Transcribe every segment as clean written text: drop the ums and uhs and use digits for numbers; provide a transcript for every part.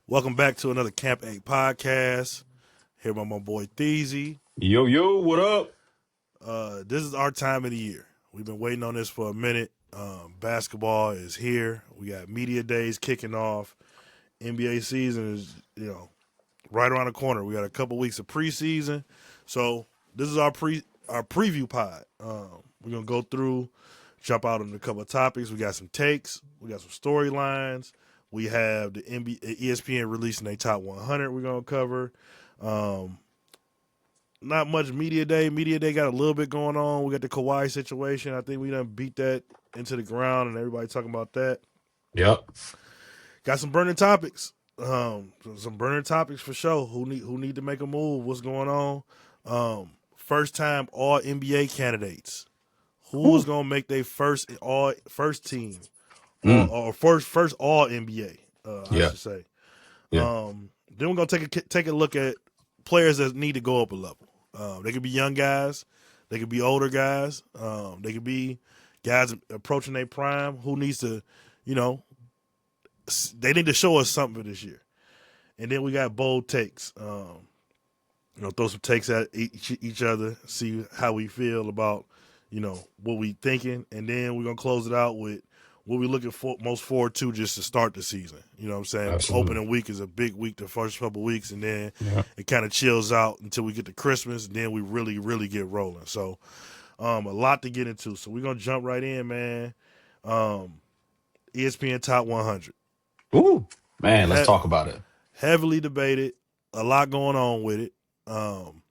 Welcome back to another Camp 8 podcast. Here by my boy Theezy. Yo, yo, what up? This is our time of the year. We've been waiting on this for a minute. Basketball is here. We got media days kicking off. NBA season is, right around the corner. We got a couple weeks of preseason. So this is our preview pod. We're gonna go through, jump out on a couple of topics. We got some takes. We got some storylines. We have the ESPN releasing their top 100. We're gonna cover. Um, Not much media day. Media day got a little bit going on. We got the Kawhi situation. I think we done beat that into the ground, and everybody talking about that. Yep. Got some burning topics. Some burning topics for sure. Who need to make a move? What's going on? First time All NBA candidates. Who is Whew. gonna make their first team Mm. or first All NBA? I Yeah. should say. Yeah. Then we're gonna take a look at players that need to go up a level. They could be young guys, they could be older guys, they could be guys approaching their prime who needs to, you know, they need to show us something for this year. And then we got bold takes. Throw some takes at each other, see how we feel about, what we thinking, and then we're gonna close it out with what we looking for most forward to just to start the season. You know what I'm saying? Absolutely. Opening week is a big week, the first couple weeks, and then Yeah. it kind of chills out until we get to Christmas, and then we really, really get rolling. So, a lot to get into. So we're gonna jump right in, man. ESPN Top 100, Ooh. Man, let's he- talk about it. heavily debated, a lot going on with it. Um,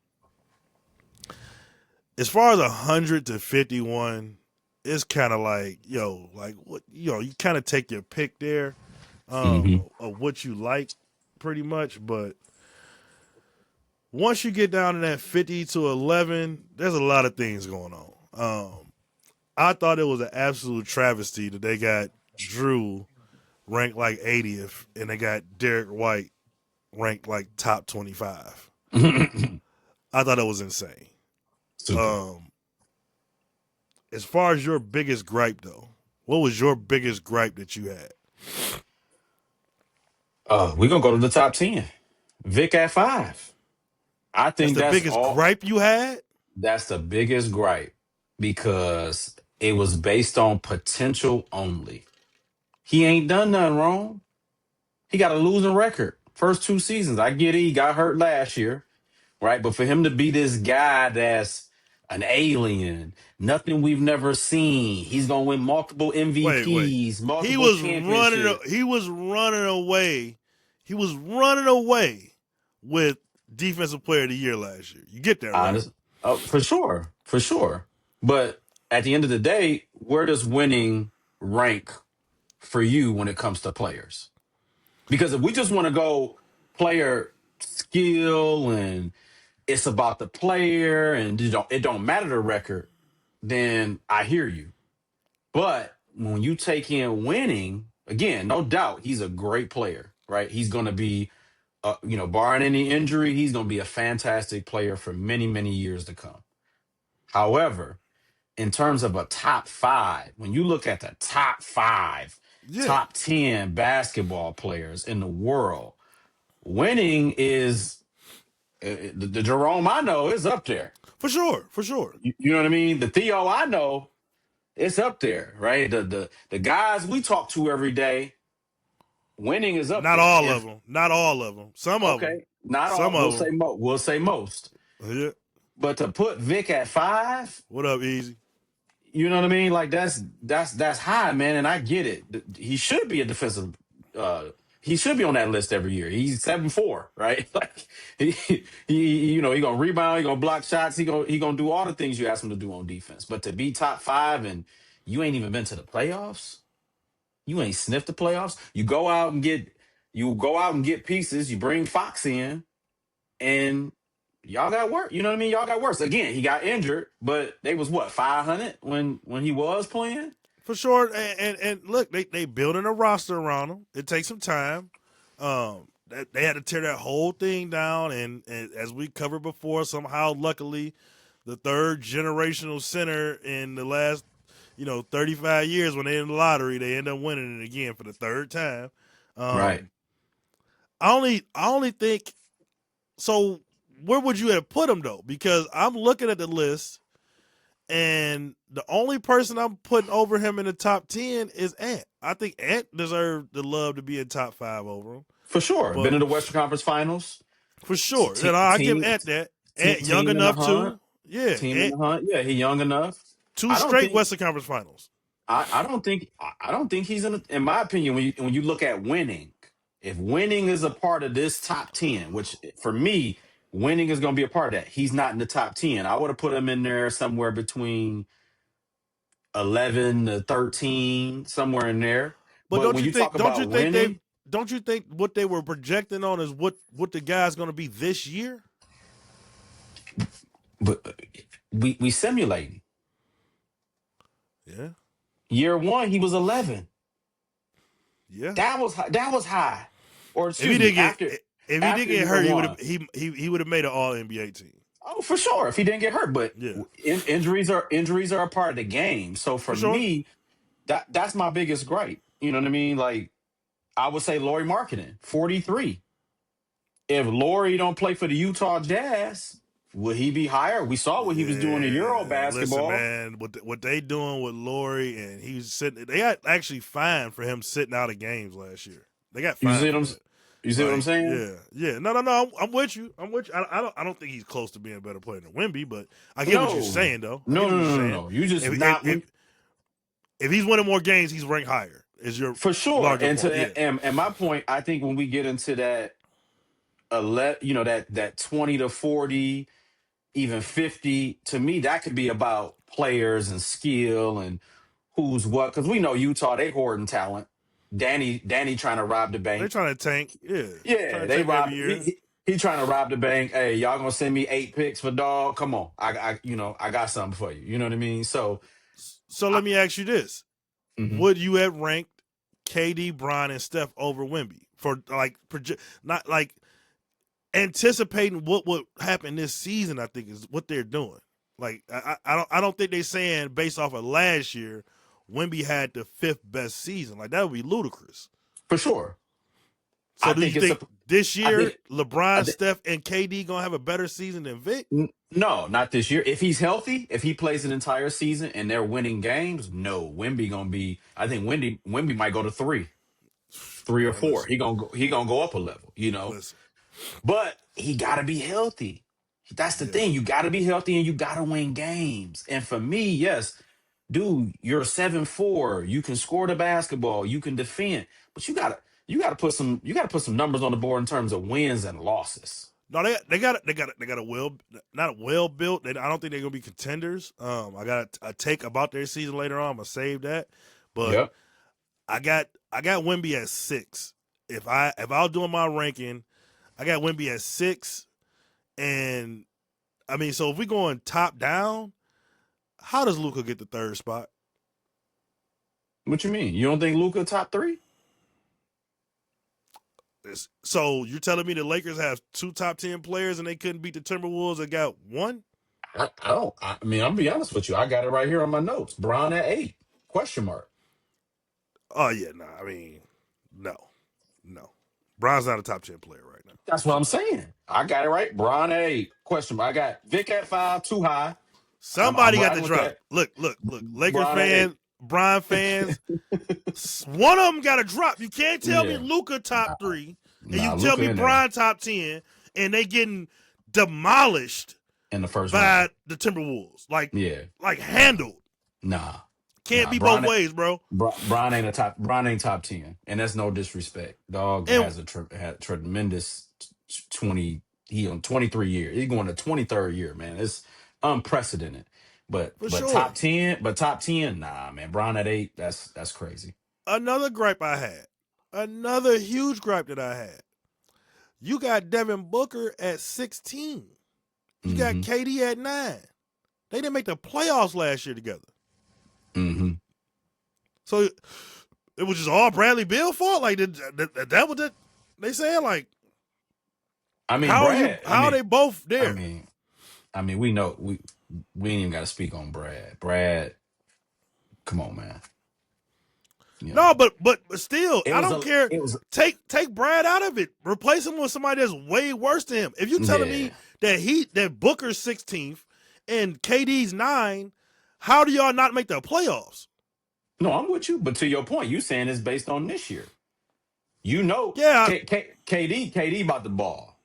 as far as 100 to 51, it's kind of like, like what, you kind of take your pick there, Hmm. of what you like pretty much. But once you get down to that 50 to 11, there's a lot of things going on. I thought it was an absolute travesty that they got Drew ranked like 80th and they got Derek White ranked like top 25. I thought it was insane. Super. Um, as far as your biggest gripe, though, what was your biggest gripe that you had? We're gonna go to the top 10. Vic at 5. I That's think the biggest gripe you had? that's the biggest gripe because it was based on potential only. He ain't done nothing wrong. He got a losing record. First two seasons. I get it. He got hurt last year. Right? But for him to be this guy that's an alien, nothing we've never seen, he's gonna win multiple Wait. MVPs, He multiple was running. championships. He was running away. He was running away with Defensive Player of the Year last year. You get that right? Honest, for sure, for sure. But at the end of the day, where does winning rank for you when it comes to players? Because if we just want to go player skill and it's about the player and it don't matter the record, then I hear you. But when you take in winning, again, no doubt he's a great player, right? He's going to be, barring any injury, he's going to be a fantastic player for many, many years to come. However, in terms of a top five, when you look at the top five, Yeah, top 10 basketball players in the world, winning is the Jerome I know is up there. for sure, for sure. You know what I mean? The Theo I know, it's up there, right? The guys we talk to every day, winning is up Not there. all of If them. Not all of them. Some of them. okay, not Some all, of them. we'll say most. Yeah. But to put Vic at 5, What up, Easy? you know what I mean? Like that's high, man, and I get it. He should be a defensive uh he should be on that list every year. He's 7'4", right? Like he gonna rebound, he gonna block shots, he gonna do all the things you ask him to do on defense. But to be top 5 and you ain't even been to the playoffs, you ain't sniffed the playoffs. You go out and get pieces. You bring Fox in, and y'all got work. You know what I mean? Y'all got worse. Again, he got injured, but they was what 500 when he was playing. For sure. And look, they building a roster around him. It takes some time. They had to tear that whole thing down, and as we covered before, somehow, luckily, the third generational center in the last 35 years when they're in the lottery, they end up winning it again for the third time. Right. Um, I only think so. Where would you have put him though? Because I'm looking at the list, and the only person I'm putting over him in the top 10 is Ant. I think Ant deserved the love to be in top 5 over him, For sure. Been but in the Western Conference Finals. for sure, and I give Team, Ant that. Ant young team in the enough hunt. too. Yeah, Team in Ant the hunt. Yeah, he young enough. two I don't straight think. Western Conference Finals. I don't think he's in my opinion, when you look at winning, if winning is a part of this top 10, which for me, winning is going to be a part of that. He's not in the top 10. I would have put him in there somewhere between 11 to 13, somewhere in there. But But don't when you you think? talk Don't you about think they? winning, Don't you think what they were projecting on is what the guy's going to be this year? but we simulating. Yeah, Year 1 he was 11. yeah. That was high. Or If he excuse me, didn't get if he didn't after get year hurt, he would 1. have he would have made an All NBA team. Oh, for sure. If he didn't get hurt, but Yeah, injuries are a part of the game. So for for sure. me, that's my biggest gripe. You know what I mean? Like I would say, Laurie Marketing, 43. If Laurie don't play for the Utah Jazz, will he be higher? We saw what he was doing in Euro Yeah, listen, basketball. man. What they doing with Laurie and he's sitting? They got actually fined for him sitting out of games last year. They got You fined see for what I'm that. you see what I'm Like, saying? yeah, yeah. No, no, no. I'm with you. I'm with you. I don't think he's close to being a better player than Wemby, but I get what you're No, saying, though. I no, get no, what you're no, no, saying. no. You just If not if, if he's winning more games, he's ranked higher. Is your for sure. larger point? Yeah. And my point, I think when we get into that, that 20 to 40, even 50, to me that could be about players and skill and who's what, because we know Utah, they hoarding talent. Danny trying to rob the They're bank. trying to tank. Yeah, trying Yeah, to they tank every robbed year. he trying to rob the bank. Hey, y'all gonna send me 8 picks for dog? Come on, I got something for you. You know what I mean? So So I, let me ask you this: mhm. would you have ranked KD, Bron, and Steph over Wemby for like not like anticipating what would happen this season? I think is what they're doing. Like I don't think they're saying based off of last year, Wemby had the 5th best season. Like that would be ludicrous. For sure. So I do you think it's a think this I year think I LeBron, think Steph, and KD gonna have a better season than Vic? no, not this year. If he's healthy, if he plays an entire season and they're winning games, no, Wimby gonna be. I think Wimby might go to three or Man, four. He gonna go up a level, listen. But he gotta be healthy. That's the Yeah. thing. You gotta be healthy and you gotta win games. And for me, yes, dude, you're 7'4". You can score the basketball. You can defend, but you gotta put some numbers on the board in terms of wins and losses. No, they got a well, not a well built. I don't think they're gonna be contenders. I got a take about their season later on. I'm gonna save that, but Yep. I got Wemby at 6. If I was doing my ranking, I got Wemby at 6, and I mean, so if we going top down, how does Luca get the 3rd spot? What you mean? You don't think Luca top three? So you're telling me the Lakers have 2 top 10 players and they couldn't beat the Timberwolves and got 1? I don't. I mean, I'm gonna be honest with you. I got it right here on my notes. Brown at 8? Question mark. Oh yeah, no. I mean, no, no. Bron's not a top 10 player right now That's for what I'm sure. saying. I got it right. Brown at 8? Question mark. I got Vic at 5. Too high. I'm Somebody got to riding with drop it. that. Look. Lakers Brown at 8. fans, Bron fans, one of them got to drop. You can't tell me Yeah. Luca top Nah, 3, and you nah. can tell Luca me in there Bron top 10, and they getting demolished in the first by round. the Timberwolves, Yeah. like handled. Nah. Can't Nah. be both ways, bro. Brown ain't a top. Brown ain't top 10, and that's no disrespect. Dog And has had tremendous 20. He on 23 years. He's going to 23rd year, man. It's unprecedented. But for but sure, top 10, top 10, nah, man. Brown at 8. That's crazy. another gripe I had, another huge gripe that I had. You got Devin Booker at 16. You got Mm-hmm. KD at 9. They didn't make the playoffs last year together. Mm-hmm. So it was just all Bradley Beal fault. Like that what that they saying? Like I mean, how are you? Brad. How are they both I there? mean, we know we ain't even got to speak on Brad. Brad, come on, man. You No, know, but still, it I was don't a care. it was Take Brad out of it. Replace him with somebody that's way worse than him. If you telling me yeah. that Booker's 16th and KD's 9, how do y'all not make the playoffs? No, I'm with you. But to your point, you saying it's based on this year. You know, Yeah, KD about the ball.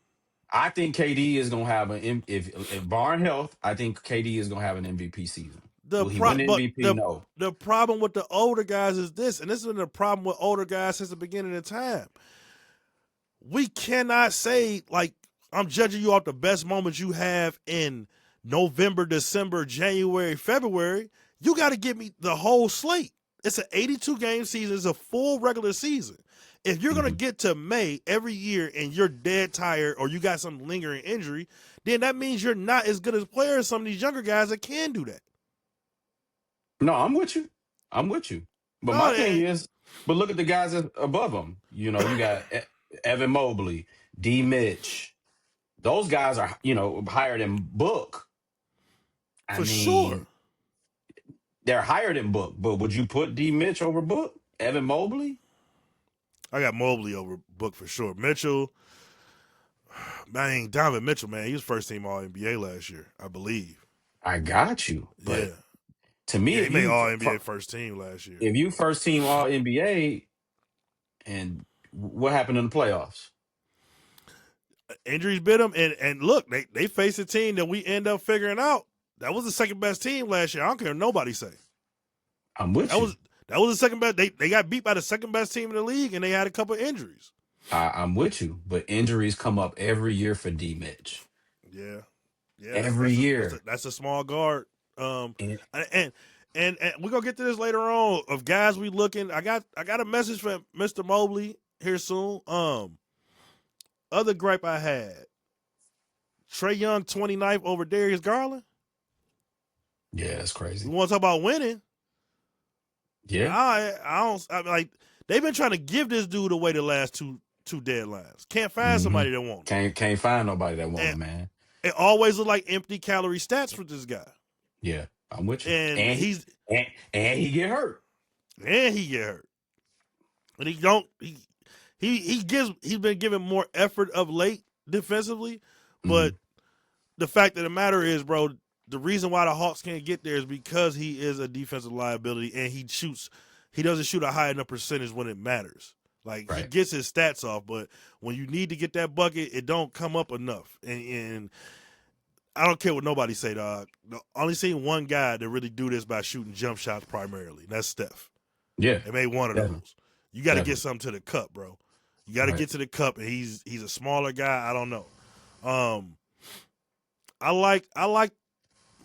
I think KD is gonna have if barring health, I think KD is gonna have an MVP season. the Will he win the but MVP? No. the problem with the older guys is this, and this has been the problem with older guys since the beginning of time. We cannot say like I'm judging you off the best moments you have in November, December, January, February. You got to give me the whole slate. It's an 82 game season. It's a full regular season. If you're going to Mhm. get to May every year and you're dead tired or you got some lingering injury, then that means you're not as good as players as some of these younger guys that can do that. No, I'm with you. I'm with you. But my No, thing is, but look at the guys above him. You know, you got Evan Mobley, D. Mitch. Those guys are, higher than Book. I for sure. mean, they're higher than Book. But would you put D. Mitch over Book? Evan Mobley? I got Mobley over Book for sure. Mitchell, man, Donovan Mitchell, man, he was first team All NBA last year, I believe. I got you. Yeah, But to me, yeah, he made All NBA first team last year. if you first team All NBA, and what happened in the playoffs? Injuries bit him, and look, they faced a team that we end up figuring out that was the second best team last year. I don't care what nobody say. I'm with That you. was that was the second best. They got beat by the second best team in the league, and they had a couple of injuries. I'm with you. But injuries come up every year for D. Mitch. Yeah, yeah, Every year. that's a small guard. And And and we're gonna get to this later on of guys we looking. I got a message from Mr. Mobley here soon. Other gripe I had: Trae Young 29th over Darius Garland. yeah, it's We crazy. want to talk about winning. Yeah. I don't I like they've been trying to give this dude away the last two deadlines. Can't find hmm somebody that want him. Can't find nobody that want And him, man. it always look like empty calorie stats for this guy. Yeah, I'm with you. And And he's and he get hurt. and he get hurt. And he don't he's been given more effort of late defensively, but hmm the fact of the matter is, bro, the reason why the Hawks can't get there is because he is a defensive liability and he doesn't shoot a high enough percentage when it matters. Like he Right. gets his stats off, but when you need to get that bucket, it don't come up enough. And I don't care what nobody say, dog. I only seen one guy that really do this by shooting jump shots primarily. And that's Steph. Yeah, They made one of definitely. those. You got to get Definitely. something to the cup, bro. You got to Right. get to the cup, and he's a smaller guy. I don't know. Um, I like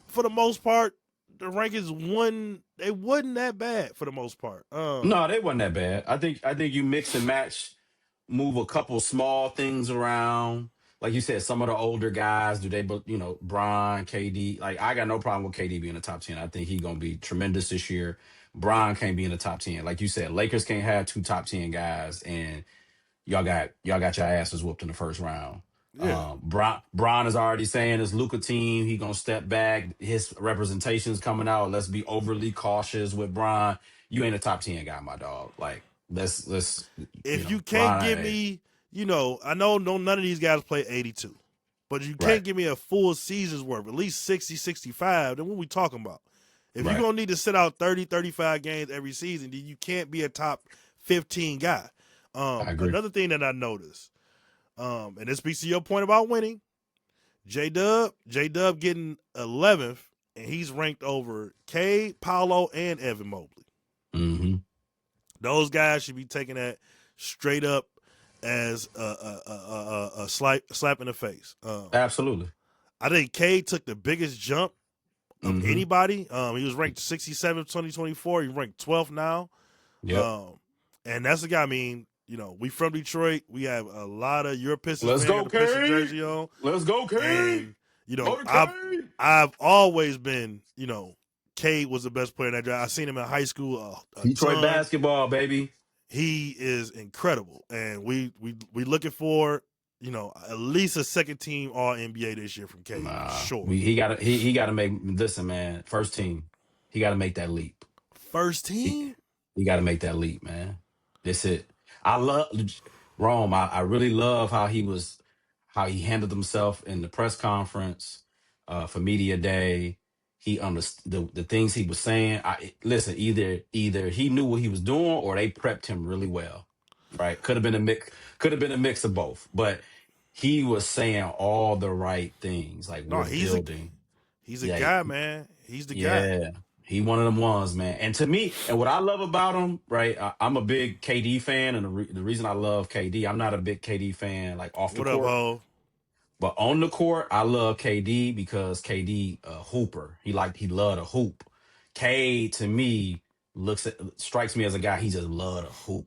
for the most part the rankings they wasn't that bad for the most part. No, they wasn't that bad. I think you mix and match, move a couple small things around. Like you said, some of the older guys, do they, Brian, KD. Like I got no problem with KD being in the top 10. I think he gonna be tremendous this year. Brian can't be in the top 10. Like you said, Lakers can't have two top 10 guys, and y'all got your asses whooped in the first round. Yeah. Bron is already saying his Luca team, he gonna step back. His representation's coming out. Let's be overly cautious with Bron. You ain't a top 10 guy, my dog. Like let's If you can't Bron. give me, I know no none of these guys play 82, but you Right, can't give me a full season's worth, at least 60, 65, then what we talking about? If you're right. going to need to sit out 30, 35 games every season, then you can't be a top 15 guy. I agree. Another thing that I noticed, and this speaks to your point about winning, J-Dub getting 11th, and he's ranked over K, Paolo, and Evan Mobley. hmm Those guys should be taking that straight up as a slap in the face. Absolutely. I think K took the biggest jump of hmm anybody. He was ranked 67th 2024. He's ranked 12th now. Yep. And that's the guy. I mean, we from Detroit. We have a lot of your Pistons Let's fans go, got the Pistons K. jersey on. Let's go, K. And, Go to I've K. I've always been, K was the best player in that draft. I seen him in high school a Detroit ton. basketball, baby. He is incredible, and we looking for at least a second team All NBA this year from K. Sure, He gotta make, listen, man. First team, he gotta make that leap. first He, team. He got to make that leap, man. That's it. I love Rome. I really love how he handled himself in the press conference for media day. He understood the things he was saying. Listen, either he knew what he was doing or they prepped him really well, right? Could have been a mix. Could have been a mix of both, but he was saying all the right things. Like No, we're building. he's a Yeah, guy, man. He's the guy. yeah, he one of them ones, man. And to me, and what I love about him, right? I'm a big KD fan, and the reason I love KD, I'm not a big KD fan like off the What up, court, ho? but on the court, I love KD because KD hooper. He loved to hoop. K to me strikes me as a guy he just loved to hoop.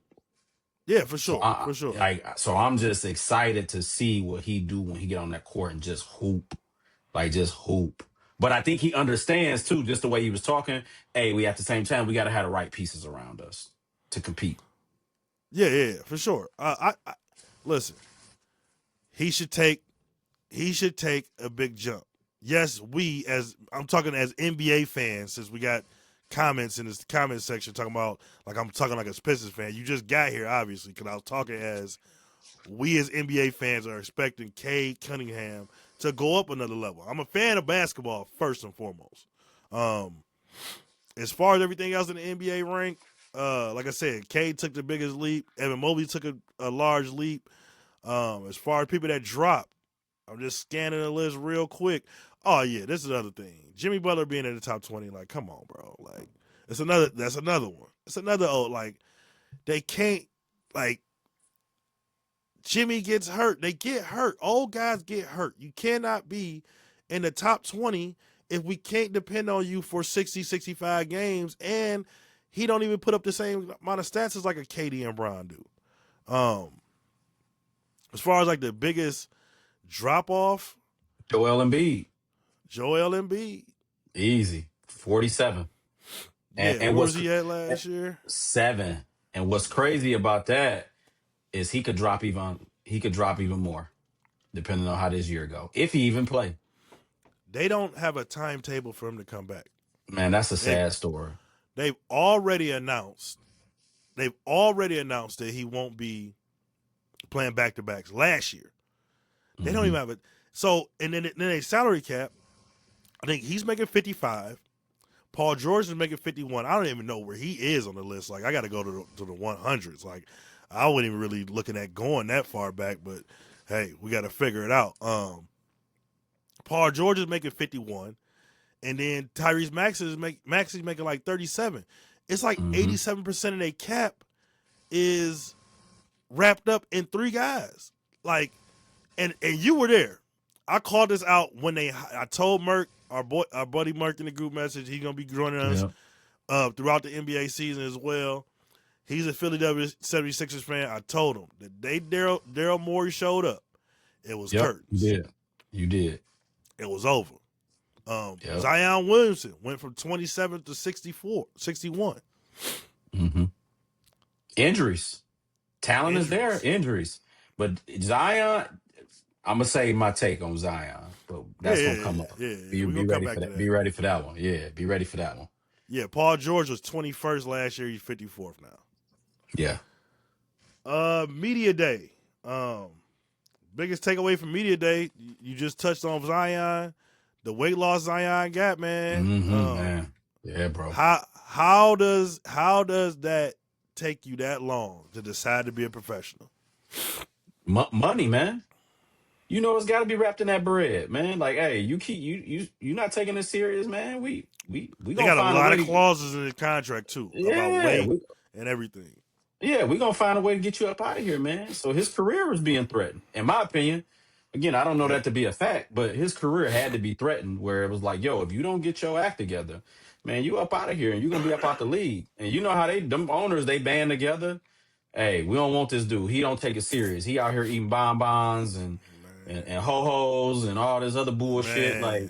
Yeah, for So sure, for sure. I'm just excited to see what he do when he get on that court and just hoop. Like just hoop. But I think he understands too, just the way he was talking. Hey, we at the same time we got to have the right pieces around us to compete. Yeah, for sure. I listen. He should take a big jump. Yes, we as I'm talking as NBA fans, since we got comments in this comment section talking about like I'm talking like a Pistons fan. You just got here, obviously, because I was talking as we as NBA fans are expecting Cade Cunningham to go up another level. I'm a fan of basketball first and foremost. Um, as far as everything else in the NBA rank, like I said, Cade took the biggest leap. Evan Mobley took a large leap. As far as people that drop, I'm just scanning the list real quick. Oh yeah, this is another thing. Jimmy Butler being in the top 20, like, come on, bro. Like, that's another one. It's another like they can't like Jimmy gets hurt. They get hurt. Old guys get hurt. You cannot be in the top 20 if we can't depend on you for 60, 65 games and he don't even put up the same amount of stats as like a KD and Bron do. As far as like the biggest drop off, Joel Embiid, Joel Embiid. easy, 47, Yeah, and where was what's he at last year? 7. And what's crazy about that is he could drop even more depending on how this year go if he even play. They don't have a timetable for him to come back. Man, that's a They've sad story. they've already announced that he won't be playing back to backs last year. They don't Hmm. even have it. So and then a salary cap. I think he's making 55. Paul George is making 51. I don't even know where he is on the list. Like I got to go to the 100s. Like I wasn't even really looking at going that far back, but hey, we got to figure it out. Paul George is making 51, and then Tyrese Maxey's making like 37. It's like Hmm. 87% of their cap is wrapped up in three guys. Like, and you were there. I called this out when I told Merck, our buddy Merck in the group message, he's gonna be joining us Yeah. throughout the NBA season as well. He's a Philadelphia 76ers fan. I told him the day Daryl Morey showed up, it was Yep. You curtains. did. You did. It was over. Yep. Zion Williamson went from 27 to 64, 61. Hmm. Injuries. Talent is there. Injuries. Injuries. But Zion, I'm gonna say my take on Zion, but Yeah, that's yeah, gonna yeah, come up. yeah, yeah. Be We're be gonna come ready back for to that. that. Be ready for that one. Yeah, be ready for that one. Yeah, Paul George was 21st last year. He's 54th now. Yeah. Media day. Biggest takeaway from media day. You just touched on Zion, the weight loss Zion got, man. Man. Yeah, bro. How does that take you that long to decide to be a professional? Money, man. You know it's got to be wrapped in that bread, man. Like, hey, you not taking this serious, man. We They gonna got a find a lot way of to. clauses in the contract too about Yeah, weight and everything. yeah, we gonna find a way to get you up out of here, man. So his career was being threatened, in my opinion. Again, I don't know Yeah, that to be a fact, but his career had to be threatened. Where it was like, yo, if you don't get your act together, man, you up out of here, and you're gonna be up out the league. And you know how them owners they band together. Hey, we don't want this dude. He don't take it serious. He out here eating bonbons and man, ho hos and all this other bullshit. man, Like,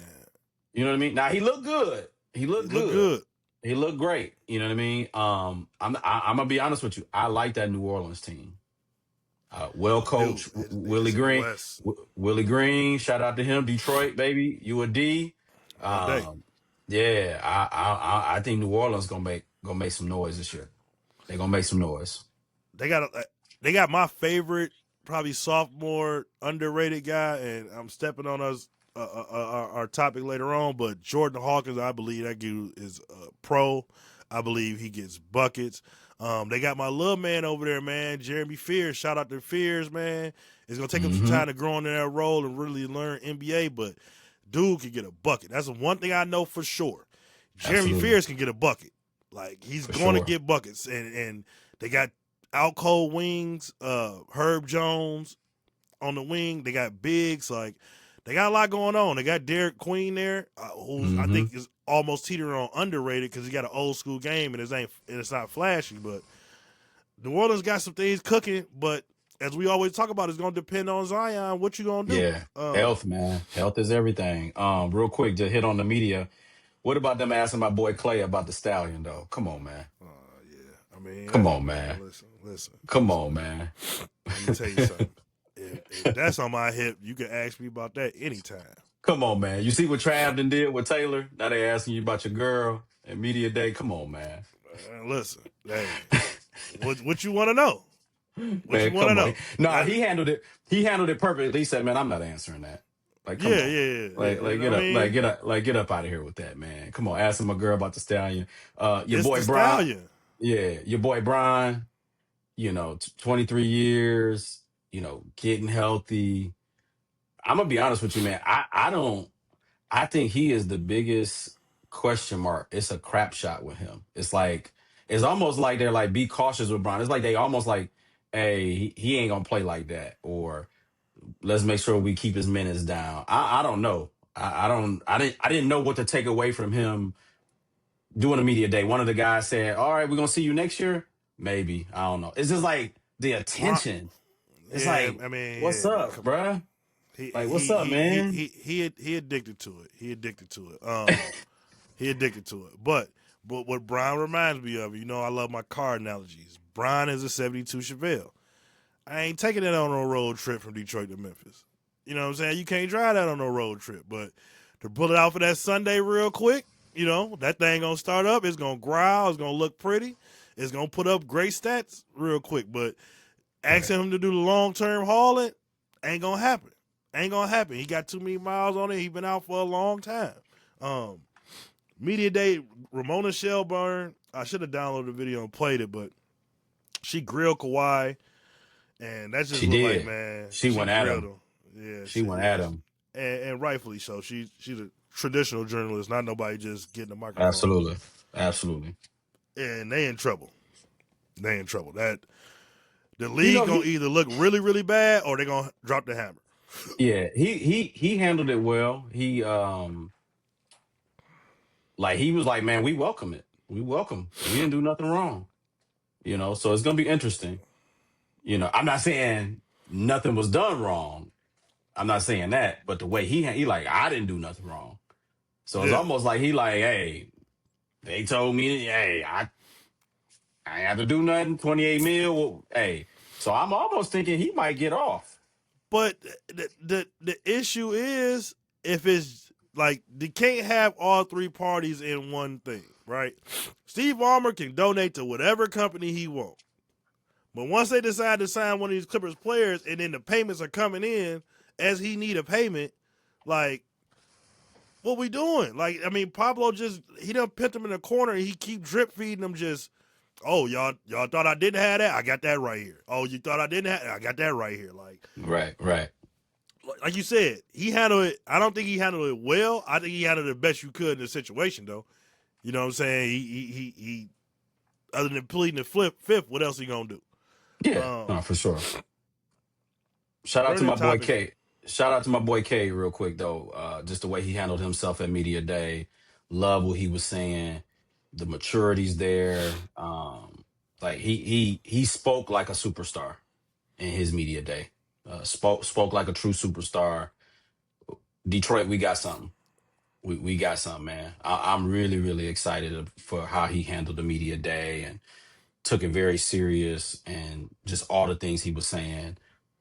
you know what I mean? Now he looked good. He he looked look good. good. He looked great. You know what I mean? I'm gonna be honest with you. I like that New Orleans team. Well I do. coached, They Willie just in the Green. West Willie Green, shout out to him, Detroit baby. You a D. all day. Um, yeah, I think New Orleans gonna make some noise this year. They're gonna make some noise. They got they got my favorite, probably sophomore underrated guy, and I'm stepping on us our topic later on. But Jordan Hawkins, I believe that dude is a pro. I believe he gets buckets. They got my little man over there, man, Jeremy Fears. Shout out to Fears, man. It's gonna take him some Mm-hmm. time to grow into that role and really learn NBA, but dude can get a bucket. That's the one thing I know for sure. Jeremy Absolutely. Fears can get a bucket. Like he's For going to sure. get buckets, and they got out cold wings, Herb Jones on the wing. They got bigs, like they got a lot going on. They got Derek Queen there, who's I Mm-hmm. think is almost teetering on underrated because he got an old school game and it's not flashy. But New Orleans got some things cooking, but as we always talk about, it's gonna depend on Zion. What you gonna do? Yeah. Health, man. Health is everything. Real quick, to hit on the media. What about them asking my boy Clay about the stallion though? Come on, man. Yeah, I mean, Come hey on, man, man. Come listen, on, man. man. Let me tell you something. If that's on my hip, you can ask me about that anytime. Come on, man. You see what Trav did with Taylor? Now they asking you about your girl and media day. Come on, man. Listen, hey, what you want to know? What you Man, want to come on. know? Nah, That he handled it. He handled it perfectly. He said, "Man, I'm not answering that." Like, come yeah, on. yeah, yeah. Like I get up, mean, get up out of here with that, man. Come on, asking my girl about the stallion. Your it's boy the Brian, stallion. yeah, your boy Brian. 23 years. Getting healthy. I'm gonna be honest with you, man. I don't. I think he is the biggest question mark. It's a crap shot with him. It's almost like they're like, be cautious with Brian. It's like they almost like, hey, he ain't gonna play like that, or let's make sure we keep his minutes down. I don't know. I don't. I didn't know what to take away from him doing a media day. One of the guys said, "All right, we're gonna see you next year." Maybe, I don't know. It's just like the Bron- attention. It's yeah, like, I mean, what's yeah, man. up, Come on. bruh? He Like, what's he up, he he man? he addicted to it. He addicted to it. He addicted to it. But what Brian reminds me of, I love my car analogies. Brian is a '72 Chevelle. I ain't taking it on no road trip from Detroit to Memphis. You know what I'm saying? You can't drive that on no road trip. But to pull it out for that Sunday real quick, that thing gonna start up. It's gonna growl. It's gonna look pretty. It's gonna put up great stats real quick. But Right. asking him to do the long term hauling ain't gonna happen. Ain't gonna happen. He got too many miles on it. He been out for a long time. Um, Media day, Ramona Shelburne. I should have downloaded the video and played it, but she grilled Kawhi, and that just She looked like, did. man, She she went at grilled him. him. Yeah, She went at yes, him. and rightfully so. She's a traditional journalist, not nobody just getting a microphone. Absolutely. Absolutely. And they in trouble. They in trouble. That the You league know, gonna he either look really really bad or they gonna drop the hammer. yeah, he handled it well. He like he was like, man, we welcome it. We welcome. We didn't do nothing wrong. So it's gonna be interesting. I'm not saying nothing was done wrong. I'm not saying that, but the way he like, I didn't do nothing wrong. So it's Yeah, almost like he like, hey, they told me, hey, I ain't have to do nothing. 28 mil. Well, hey, so I'm almost thinking he might get off. but the issue is if it's like they can't have all three parties in one thing, right? Steve Ballmer can donate to whatever company he wants, but once they decide to sign one of these Clippers players, and then the payments are coming in as he need a payment, like what we doing? Like I mean, Pablo just he done put them in the corner and he keep drip feeding them just. Oh y'all thought I didn't have that? I got that right here. Oh you thought I didn't have? I got that right here. Right, right. Like you said, he handled it. I don't think he handled it well. I think he handled it the best you could in the situation, though. You know what I'm saying? He other than pleading the fifth, what else he gonna do? Yeah, Um, no, for sure. Shout out to Burning my boy topics. K. Shout out to my boy K real quick though. Just the way he handled himself at media day. Love what he was saying. The maturity's there. Like he spoke like a superstar in his media day. Spoke like a true superstar. Detroit, we got something. We got something, man. I'm really really excited for how he handled the media day and took it very serious and just all the things he was saying.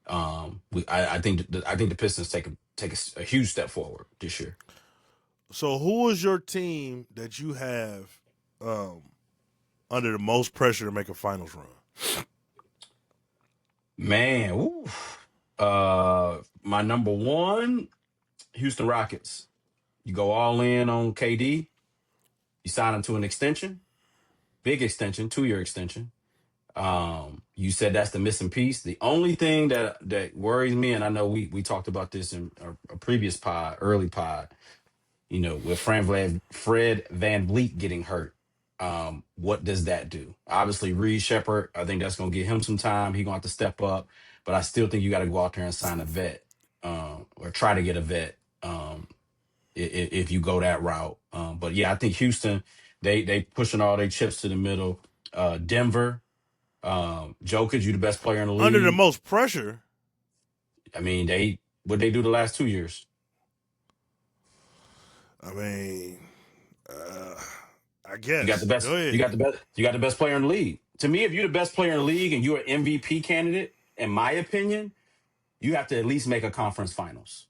I think the Pistons take a huge step forward this year. So who is your team that you have um, under the most pressure to make a finals run? Man, ooh. My number one, Houston Rockets. You go all in on KD. You sign him to an extension, big extension, 2-year extension. You said that's the missing piece. The only thing that worries me, and I know we talked about this in a previous pod, early pod, with Fred Van Vliet getting hurt. What does that do? Obviously, Reed Shepard, I think that's going to give him some time. He's going to have to step up, but I still think you got to go out there and sign a vet, or try to get a vet, if you go that route. But yeah, I think Houston, they pushing all their chips to the middle. Denver, Jokic, you the best player in the Under the league. most pressure, I mean, what they do the last 2 years. I mean, I You got the guess. Go best. You ahead. got the best. You got the best player in the league. To me, if you're the best player in the league and you're an MVP candidate, in my opinion, you have to at least make a conference finals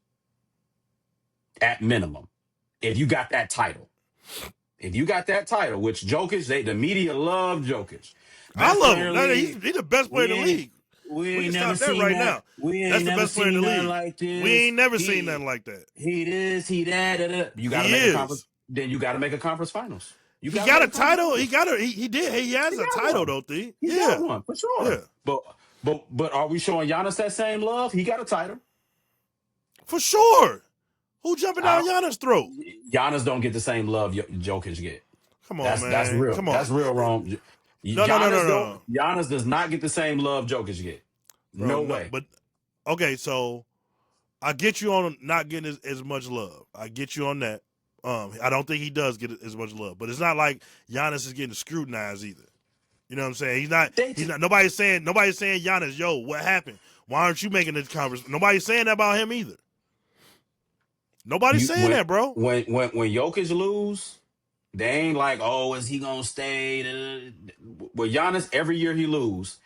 at minimum. If you got that title, which Jokic, the media love Jokic, I best love player him. in the He's league. the best player in We the ain't league. we We can ain't never stop that seen right that. now. We That's ain't the never best player in the seen nothing league. like We this. ain't never seen nothing like that. He this, he that. Da, da. You got to He make a conference. is. Then you got to make a conference finals. You He got to got make a a conference title. finals. He did. He has He a got title one. though, T. He got Yeah. one for Yeah. sure. But are we showing Giannis that same love? He got a title. For sure. Who jumping I down don't. Giannis' throat? Giannis don't get the same love Jokic get. Come on, That's man. real. Come on. That's real wrong. No, no, no, no, no. Giannis does not get the same love Jokic get. Bro, No no. way. But okay, so I get you on not getting as much love. I get you on that. I don't think he does get as much love, but it's not like Giannis is getting scrutinized either. You know what I'm saying? He's not. Nobody's saying Giannis, yo, what happened? Why aren't you making this conversation? Nobody's saying that about him either. Nobody's You saying that, bro. when Jokic lose, they ain't like, oh, is he gonna stay? With Giannis, every year he lose,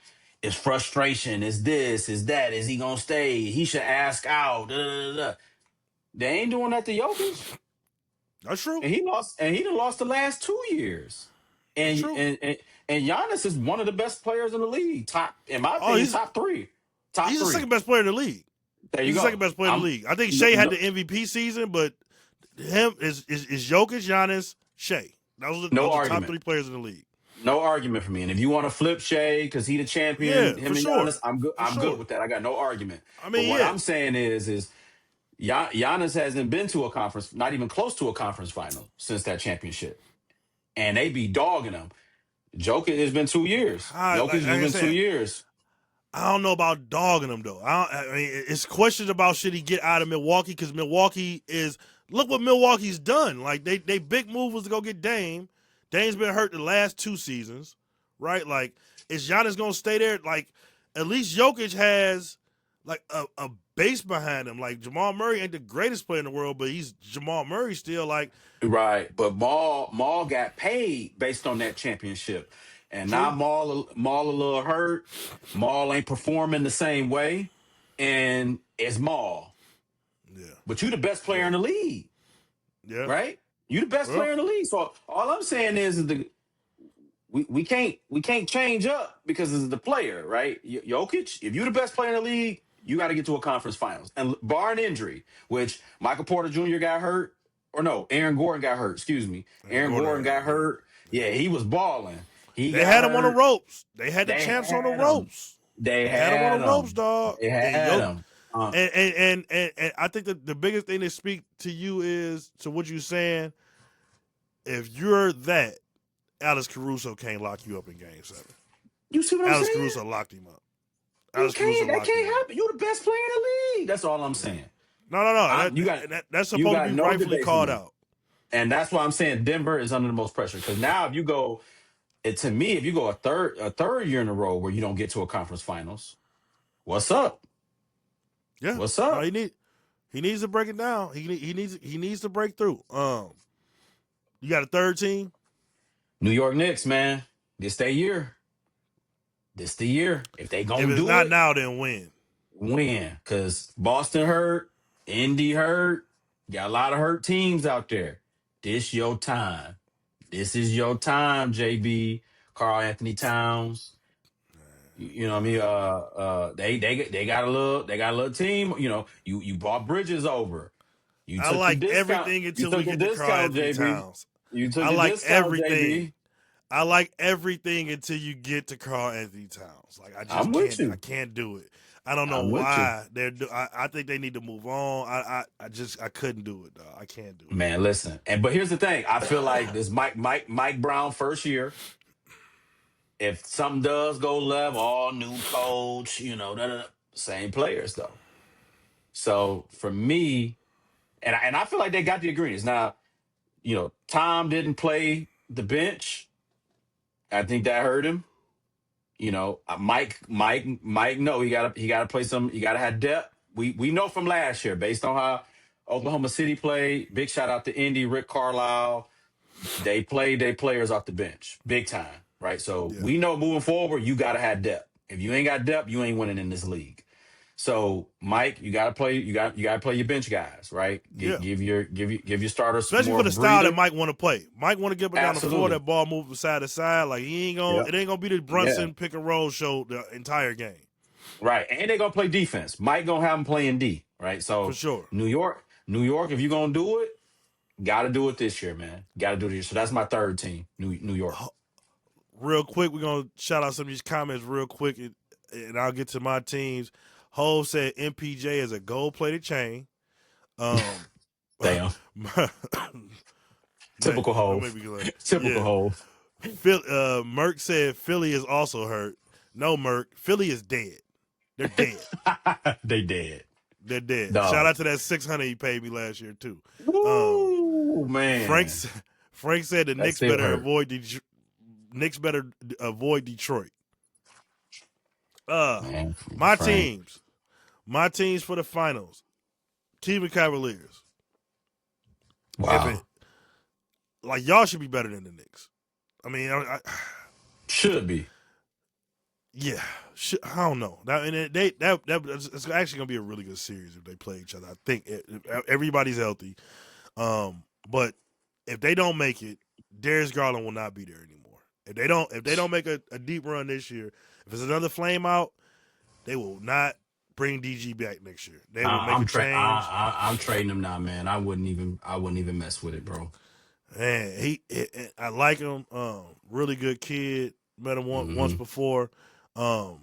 it's frustration. Is this? Is that? Is he gonna stay? He should ask out. They ain't doing that to Jokic, That's true. and he lost. And he done lost the last 2 years. That's And true. and and, and Giannis is one of the best players in the league. Top, in my Oh, opinion, top three. Top he's the three. second best player in the league. There you He's the go. second best player in the league. I think No, Shea had no, the MVP season, but him is Jokic, Giannis, Shea. Those no are the top argument. three players in the league. No argument for me. And if you want to flip Shea because he the champion, Yeah, him for and sure. Giannis, I'm good. For I'm good sure. with that. I got no argument. I But mean, what yeah. I'm saying is Giannis hasn't been to a conference, not even close to a conference final since that championship, and they be dogging him. Jokic has been 2 years. Like Jokic has I been two said, years. I don't know about dogging him though. I mean, it's questions about should he get out of Milwaukee because Milwaukee is look what Milwaukee's done. Like they big move was to go get Dame. Dame's been hurt the last 2 seasons, right? Like is Giannis gonna stay there? Like at least Jokic has like a base behind him. Like Jamal Murray ain't the greatest player in the world, but he's Jamal Murray still. Like Right, but Maul got paid based on that championship, and now true, Maul a little hurt. Maul ain't performing the same way, and it's Maul. yeah, But you the best player yeah, in the league, yeah. right? You the best Well, player in the league. So all I'm saying is we can't change up because it's the player, right? Jokic, if you the best player in the league, you got to get to a conference finals, and bar an injury, which Michael Porter Jr. got hurt, or no, Aaron Gordon got hurt. Excuse me, and Aaron Gordon Gordon got got hurt. hurt. Yeah, he was balling. He They got had him on the hurt. ropes. They had the They champs on the had him. ropes. They They had him on had the ropes, him. dog. They And had him. and I think that the biggest thing that speak to you is to what you're saying. If you're that, Alex Caruso can't lock you up in Game 7. You see what I'm Alex saying? Caruso locked him up. You Alex Caruso can't. That locked him can't up. happen. You the best player in the league. That's all I'm saying. No. You got That's you supposed to got be no rightfully debate for called me. out. And that's why I'm saying Denver is under the most pressure. Because now if you go, to me, if you go a third year in a row where you don't get to a conference finals, what's up? Yeah. What's No, up? he needs to break it down. He needs to break through. You got a third team? New York Knicks, man. This the year. This the year. If they If gonna it's do not it, now, then when? win. Because Boston hurt, Indy hurt. Got a lot of hurt teams out there. This your time. This is your time, JB. Carl Anthony Towns. You know what I mean? They got a little team. You know, you brought Bridges over. You I took your like discount. everything You until we took your get to Carl discount, Anthony JB. Towns. You took I your like discount, everything. JB. I like everything until you get to Carl Anthony Towns. Like I I'm just with can't. I you. can't do it. I don't know I'm with you. why they're. I think they need to move on. I couldn't do it. Dog. I can't do it. Man, listen. But here's the thing. I feel like this Mike Brown first year. If something does go left, all new coach, same players though. So for me, and I feel like they got the agreements. Now, Tom didn't play the bench. I think that hurt him. Mike, no, he gotta play some. You gotta have depth. We know from last year, based on how Oklahoma City played. Big shout out to Indy, Rick Carlisle. They played their players off the bench, big time, right? So Yeah. we know moving forward, you gotta have depth. If you ain't got depth, you ain't winning in this league. So Mike, you gotta play. You gotta play your bench guys, right? Yeah. Give your starters Especially more for of the a style that breather. Mike want to play. Mike want to get up and down the floor. Absolutely. That ball move from side to side. Like he ain't gonna. Yep. It ain't gonna be the Yeah. Brunson pick and roll show the entire game Right. And they're gonna play defense. Mike gonna have them playing D, right? for So sure. New York, if you're gonna do it, gotta do it this year, man. Gotta do it this year. So that's my third team, New York. Real quick, we're gonna shout out some of these comments real quick, and I'll get to my teams. Hove said MPJ is a gold plated chain. Um, Damn. man, Typical don't make hove. me glad. Typical Yeah, hove. Merck said Philly is also hurt. No, Merck, Philly is dead. They're dead. They dead. They're dead. Shout Dog. out to that $600 he paid me last year too. Um, Woo Frank man. Frank said the That still hurt. Knicks better avoid Detroit. Uh, Man, my Frank. teams, my teams for the finals. Cleveland Cavaliers. If it Wow. like y'all should be better than the Knicks. I mean, Should be. yeah, I don't know. It's actually gonna be a really good series if they play each other. I think everybody's healthy. But if they don't make it, Darius Garland will not be there anymore. If they don't make a deep run this year, if it's another flame out, they will not bring DG back next year. They will make a change. I'm trading him now, man. I wouldn't even mess with it, bro. Man, I like him. Really good kid. Met him once Hmm. before. Um,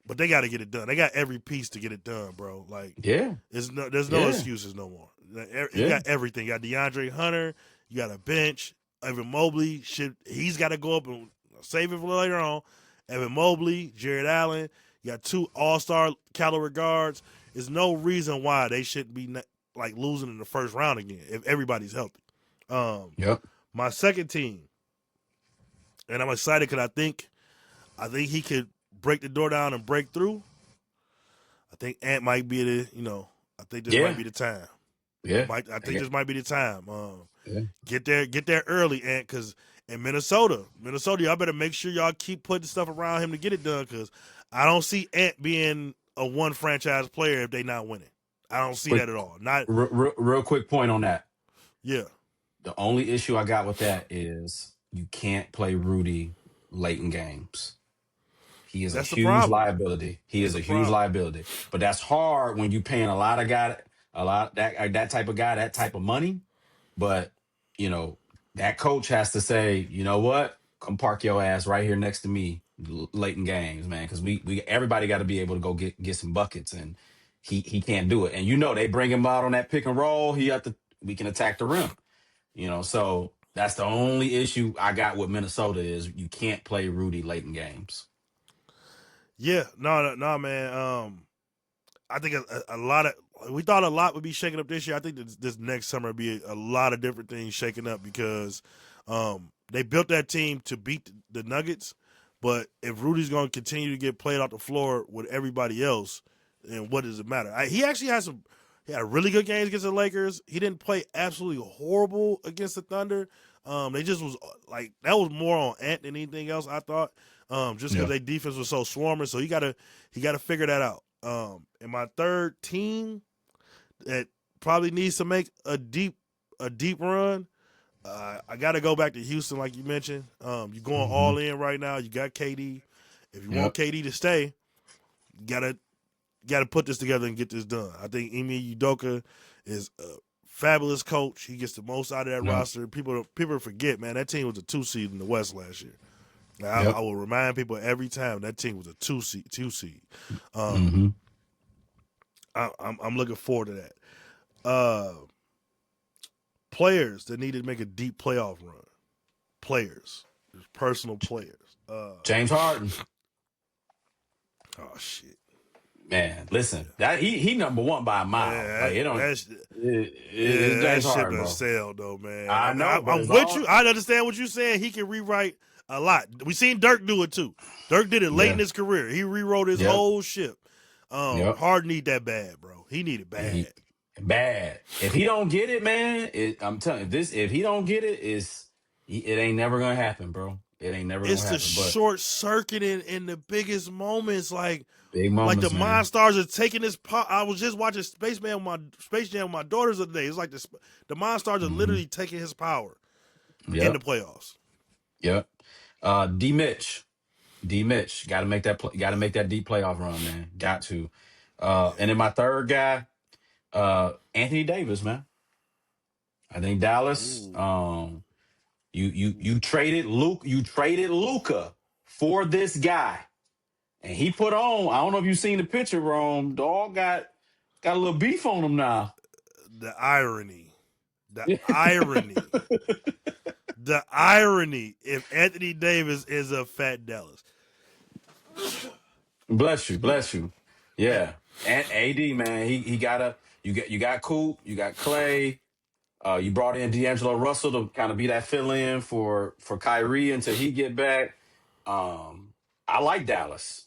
but they got to get it done. They got every piece to get it done, bro. Like, Yeah. there's no Yeah. excuses no more. You Yeah. got everything. You got DeAndre Hunter. You got a bench. Evan Mobley he's got to go up and save it for later on. Evan Mobley, Jared Allen. You got two All-Star caliber guards. There's no reason why they shouldn't be like losing in the first round again if everybody's healthy. Um, Yep. my second team, and I'm excited because I think he could break the door down and break through. I think Ant might be I think this might Yeah. be the time. Yeah. I think this might be the time. Yeah. Get there early, Ant, because in Minnesota, y'all better make sure y'all keep putting stuff around him to get it done. Because I don't see Ant being a one franchise player if they not winning. I don't see Quick, that at all. Not real quick point on that. yeah. The only issue I got with that is you can't play Rudy late in games. He is a That's the huge problem. liability. He That's is a the huge problem. liability. But that's hard when you paying a lot that type of guy, that type of money. But you know that coach has to say, you know what, come park your ass right here next to me late in games, man, because we everybody got to be able to go get some buckets, and he can't do it. And they bring him out on that pick and roll. We can attack the rim. So that's the only issue I got with Minnesota is you can't play Rudy late in games. Yeah, no, man. I think a lot of we thought a lot would be shaking up this year. I think this next summer will be a lot of different things shaking up because they built that team to beat the Nuggets. But if Rudy's going to continue to get played off the floor with everybody else, then what does it matter? He actually had he had really good games against the Lakers. He didn't play absolutely horrible against the Thunder. They just was like that was more on Ant than anything else. I thought, just because Yeah. their defense was so swarming. So he got to figure that out. And my third team that probably needs to make a deep run. I got to go back to Houston, like you mentioned. You're going Mm-hmm. all in right now. You got KD. If you want Yep. KD to stay, you gotta put this together and get this done. I think Ime Udoka is a fabulous coach. He gets the most out of that Yep. roster. People forget, man, that team was a 2 seed in the West last year. I Yep. will remind people every time that team was a 2 seed. 2 seed. Um, Mm-hmm. I'm looking forward to that. Uh, players that need to make a deep playoff run. Players, personal players. James Harden. Oh shit. Man, listen, that he number one by a mile. Yeah, Like it don't. that's It's yeah, that James ship Harden, done bro. sailed though, man. I know, but I'm it's with all. you. I understand what you're saying. He can rewrite a lot. We seen Dirk do it too. Dirk did it late in Yeah. his career. He rewrote his Yep. whole ship. Yep. Harden need that bad, bro. He need it And bad. he bad. If he don't get it, man, I'm telling you this. If he don't get it, it ain't never gonna happen, bro. It ain't never gonna It's the happen. But short circuiting in the biggest moments, big like the moments, man. Monstars are taking this. I was just watching Space Jam with my daughters the other day. It's like the Monstars are Hmm. literally taking his power in the Yep. playoffs. Yep. D Mitch. D Mitch. Gotta make that deep playoff run, man. Got to. And then my third guy, Anthony Davis, man. I think Dallas. Ooh. You traded Luke. You traded Luca for this guy, and he put on. I don't know if you've seen the picture, Rome. Dog got a little beef on him now. The irony. The irony. The irony if Anthony Davis is a fat Dallas. Bless you, bless you. Yeah, and AD, man, he got a you got Coop, you got Clay. You brought in D'Angelo Russell to kind of be that fill in for Kyrie until he get back. Um, I like Dallas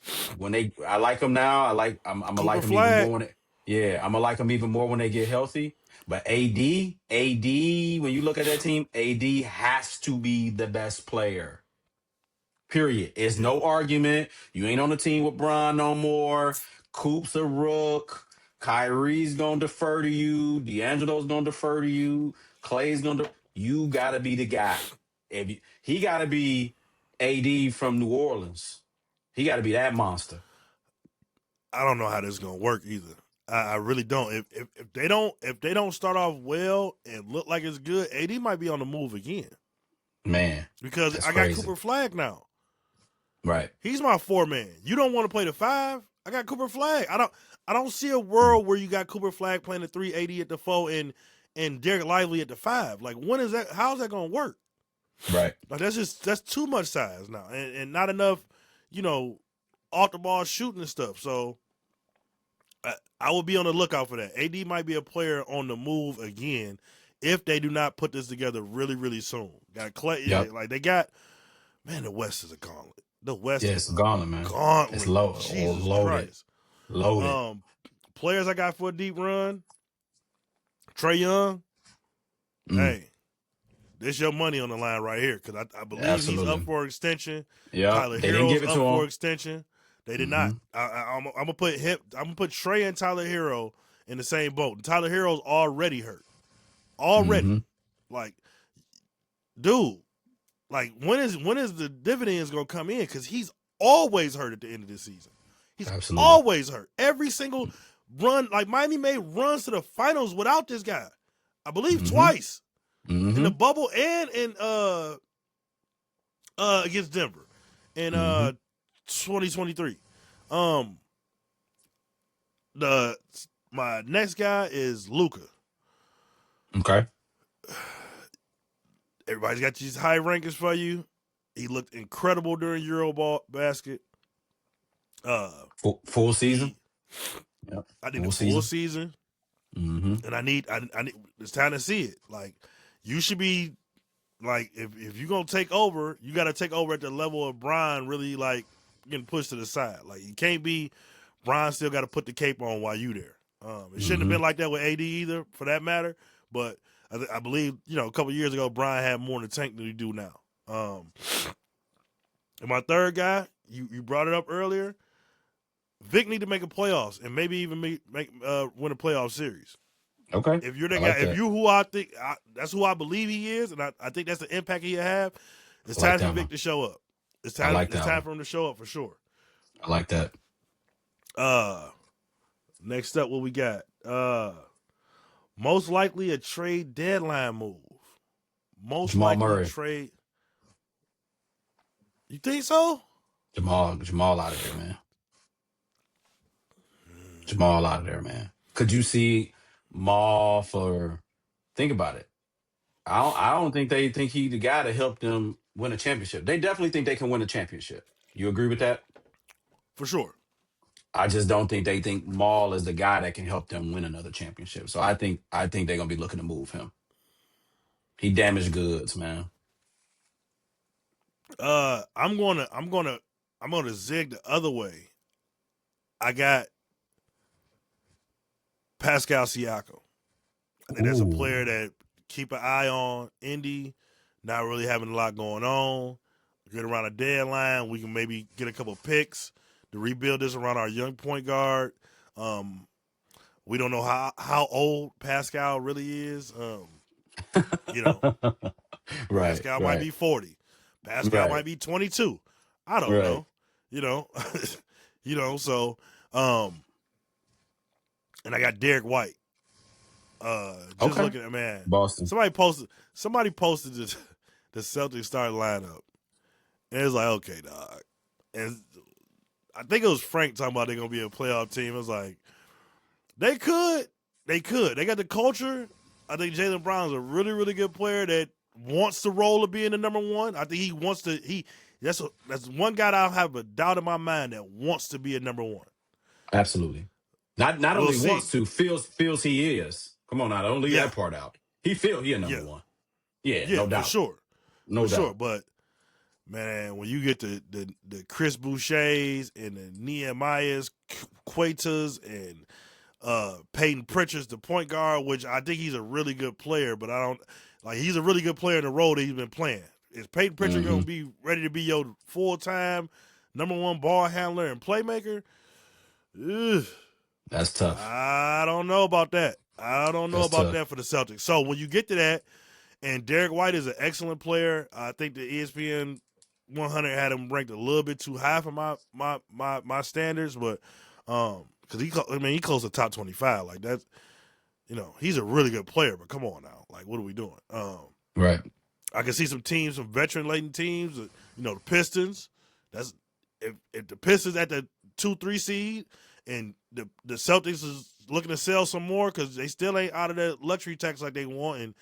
I like them now. I'm gonna Cooper like them even Flag. more yeah, I'm gonna like them even more when they get healthy. But AD, when you look at that team, AD has to be the best player. Period. It's Yeah. no argument. You ain't on the team with Bron no more. Coop's a rook. Kyrie's gonna defer to you. D'Angelo's gonna defer to you. Clay's gonna. You gotta be the guy. He gotta be AD from New Orleans. He gotta be that monster. I don't know how this is gonna work either. I really don't. If they don't start off well and look like it's good, AD might be on the move again. Man, Because that's I got crazy. Cooper Flag now. Right. He's my 4 man. You don't want to play the 5? I got Cooper Flag. I don't see a world where you got Cooper Flag playing the 3, AD at the 4, and Derek Lively at the 5. Like when is that? How's that gonna work? Right. Like that's too much size now, and not enough, you know, off the ball shooting and stuff. So I will be on the lookout for that. AD might be a player on the move again if they do not put this together really, really soon. Got Clay, yeah, Yep. like they got, man, the West is a gauntlet. The West Yeah, is it's a gone, man. It's gauntlet. low or Jesus loaded. Christ. Loaded. Players I got for a deep run, Trey Young, Mm, hey, this your money on the line right here because I believe he's up absolutely. for extension. Yep. Tyler They didn't give Hero's it up to for him. extension. They did Hmm. not. I'm gonna put him. I'm gonna put Trey and Tyler Hero in the same boat. And Tyler Hero's already hurt. Already, Hmm. like, dude, like when is the dividends gonna come in? Because he's always hurt at the end of this season. He's Absolutely. always hurt. Every single run, like Miami made runs to the finals without this guy. I believe Hmm. twice in the Hmm. bubble and in against Denver in Hmm. 2023. Um, the my next guy is Luca. Okay. Everybody's got these high rankings for you. He looked incredible during Euroball basket. Full season. He Yep. I need a Full full season. season, Hmm. and I need it's time to see it. Like you should be like if you're gonna take over, you got to take over at the level of Brian really like getting pushed to the side. Like you can't be Brian still got to put the cape on while you there. It shouldn't have Hmm. been like that with AD either, for that matter. But I believe a couple years ago Brian had more in the tank than he do now. And my third guy, you brought it up earlier. Vic need to make a playoffs and maybe even win a playoff series. Okay. If you're the I guy, like if that. you that's who I believe he is, and I think that's the impact he'll have. It's I like time for that Vic one. to show up. It's I time. like It's that time one. for him to show up for sure. I like that. Uh, Next up, what we got? Most likely a trade deadline move. Most Jamal likely Murray. trade. You think so? Jamal out of there, man. Jamal out of there, man. Could you see Maul for? Think about it. I don't think they think he the guy to help them win a championship. They definitely think they can win a championship. You agree with that? For sure. I just don't think they think Maul is the guy that can help them win another championship. So I think they're gonna be looking to move him. He damaged goods, man. I'm gonna zig the other way. I got Pascal Siakam. I think that's a player Ooh. that keep an eye on. Indy, not really having a lot going on. Get around a deadline, we can maybe get a couple picks to rebuild this around our young point guard. Um, we don't know how old Pascal really is. You know, Right, Pascal might right, be 40. Pascal right, might be 22. I don't right. know. You know, so um, and I got Derek White. Just Okay. looking at, man. Boston. Somebody posted the Celtics starting lineup, and it's like, okay, dog. And I think it was Frank talking about they're gonna be a playoff team. It was like they could, they got the culture. I think Jaylen Brown's a really, really good player that wants the role of being the number one. I think he wants to. That's one guy that I have a doubt in my mind that wants to be a number one. Absolutely. Not We'll only see. wants to, feels he is. Come on now, don't leave Yeah, that part out. He feel he a number yeah, one. Yeah, yeah, no for doubt. sure, for No sure. doubt. But man, when you get the Chris Bouchers and the Nehemiahs, Quatas, and Peyton Pritchard's the point guard, which I think he's a really good player, but I don't like he's a really good player in the role that he's been playing. Is Peyton Pritchard Hmm. gonna be ready to be your full time number one ball handler and playmaker? Ugh, That's tough. I don't know about that. I don't know That's about tough. that for the Celtics. So when you get to that, and Derek White is an excellent player, I think the ESPN 100 had him ranked a little bit too high for my standards, but because he close to top 25, like that's he's a really good player. But come on now, like what are we doing? Right. I can see some teams, some veteran laden teams, the Pistons. That's if the Pistons at the 2-3 seed, and the Celtics is looking to sell some more because they still ain't out of that luxury tax like they want, and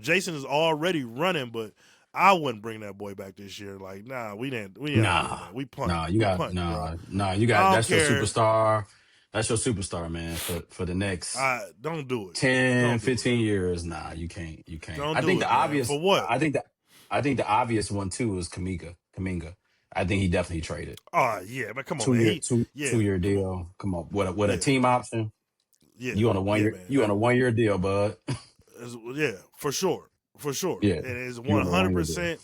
Jason is already running, but I wouldn't bring that boy back this year. Like, nah, we not doing Nah. that. We punting, Nah, you we got punting, bro. nah, you got I don't that's your care. superstar. That's your superstar, man, for the next I don't do it. 10, Don't do it. 15 years. Nah, you can't. You can't. Don't I think do the it, man. obvious For what? I think the obvious one too is Kaminga. I think he definitely traded. Oh yeah, but come on, Two man. year two Yeah, two year come on. deal. Come on. With a Yeah, team option. yeah, You on a one yeah, year man. you on a 1 year deal, bud. Yeah, for sure, for sure. Yeah. It is You one on a hundred 1 year deal. percent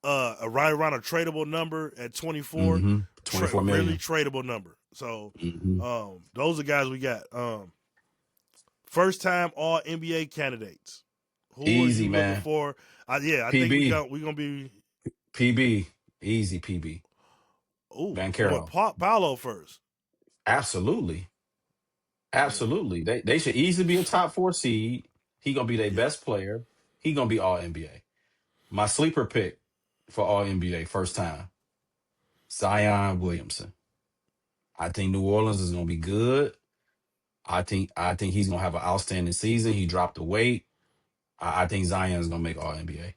right around a tradable number at 24. Mm-hmm. 24 Really million. tradable number. So, Mm-hmm. those are guys we got. First time All NBA candidates. Who are Easy, you looking man. for? I think PB. we gonna be. PB. Easy PB. Ooh, Van you want Carroll. Paolo first? Absolutely. Yeah, Absolutely. They should easily be a top four seed. He gonna be their yeah. best player. He gonna be all NBA. My sleeper pick for all NBA first time. Zion Williamson. I think New Orleans is gonna be good. I think he's gonna have an outstanding season. He dropped the weight. I think Zion is gonna make all NBA.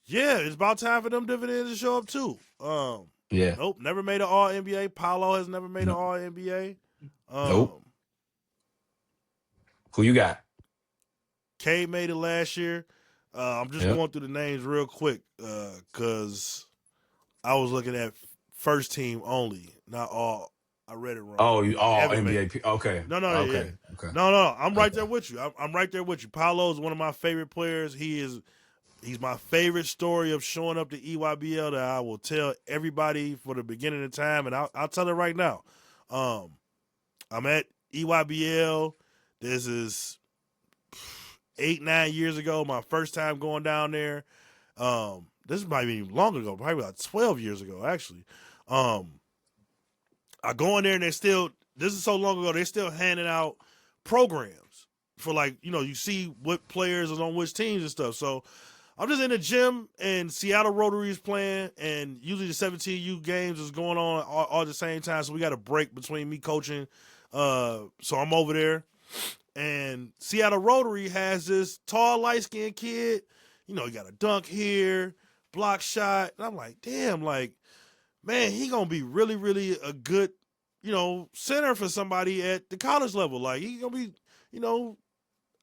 Yeah, it's about time for them dividends to show up too. Yeah. Nope, never made an All NBA. Paolo has never made an No, All NBA. nope. Um, Who you got? K made it last year. I'm just Yep. going through the names real quick because I was looking at first team only, not all. I read it wrong. Oh, you all Evan made. NBA. Okay. No. Okay. Okay. No. I'm right there Okay. with you. I'm right there with you. Paolo is one of my favorite players. He's my favorite story of showing up to EYBL that I will tell everybody for the beginning of time, and I'll tell it right now. I'm at EYBL. This is 8-9 years ago. My first time going down there. This might be even longer ago, probably about 12 years ago, actually. I go in there and they're still, this is so long ago, they're still handing out programs for like, you see what players is on which teams and stuff. So I'm just in the gym and Seattle Rotary is playing, and usually the 17U games is going on all at the same time. So we got a break between me coaching. So I'm over there, and Seattle Rotary has this tall, light-skinned kid. He got a dunk here, block shot. And I'm like, damn, like, man, he going to be really, really a good, center for somebody at the college level. Like, he going to be,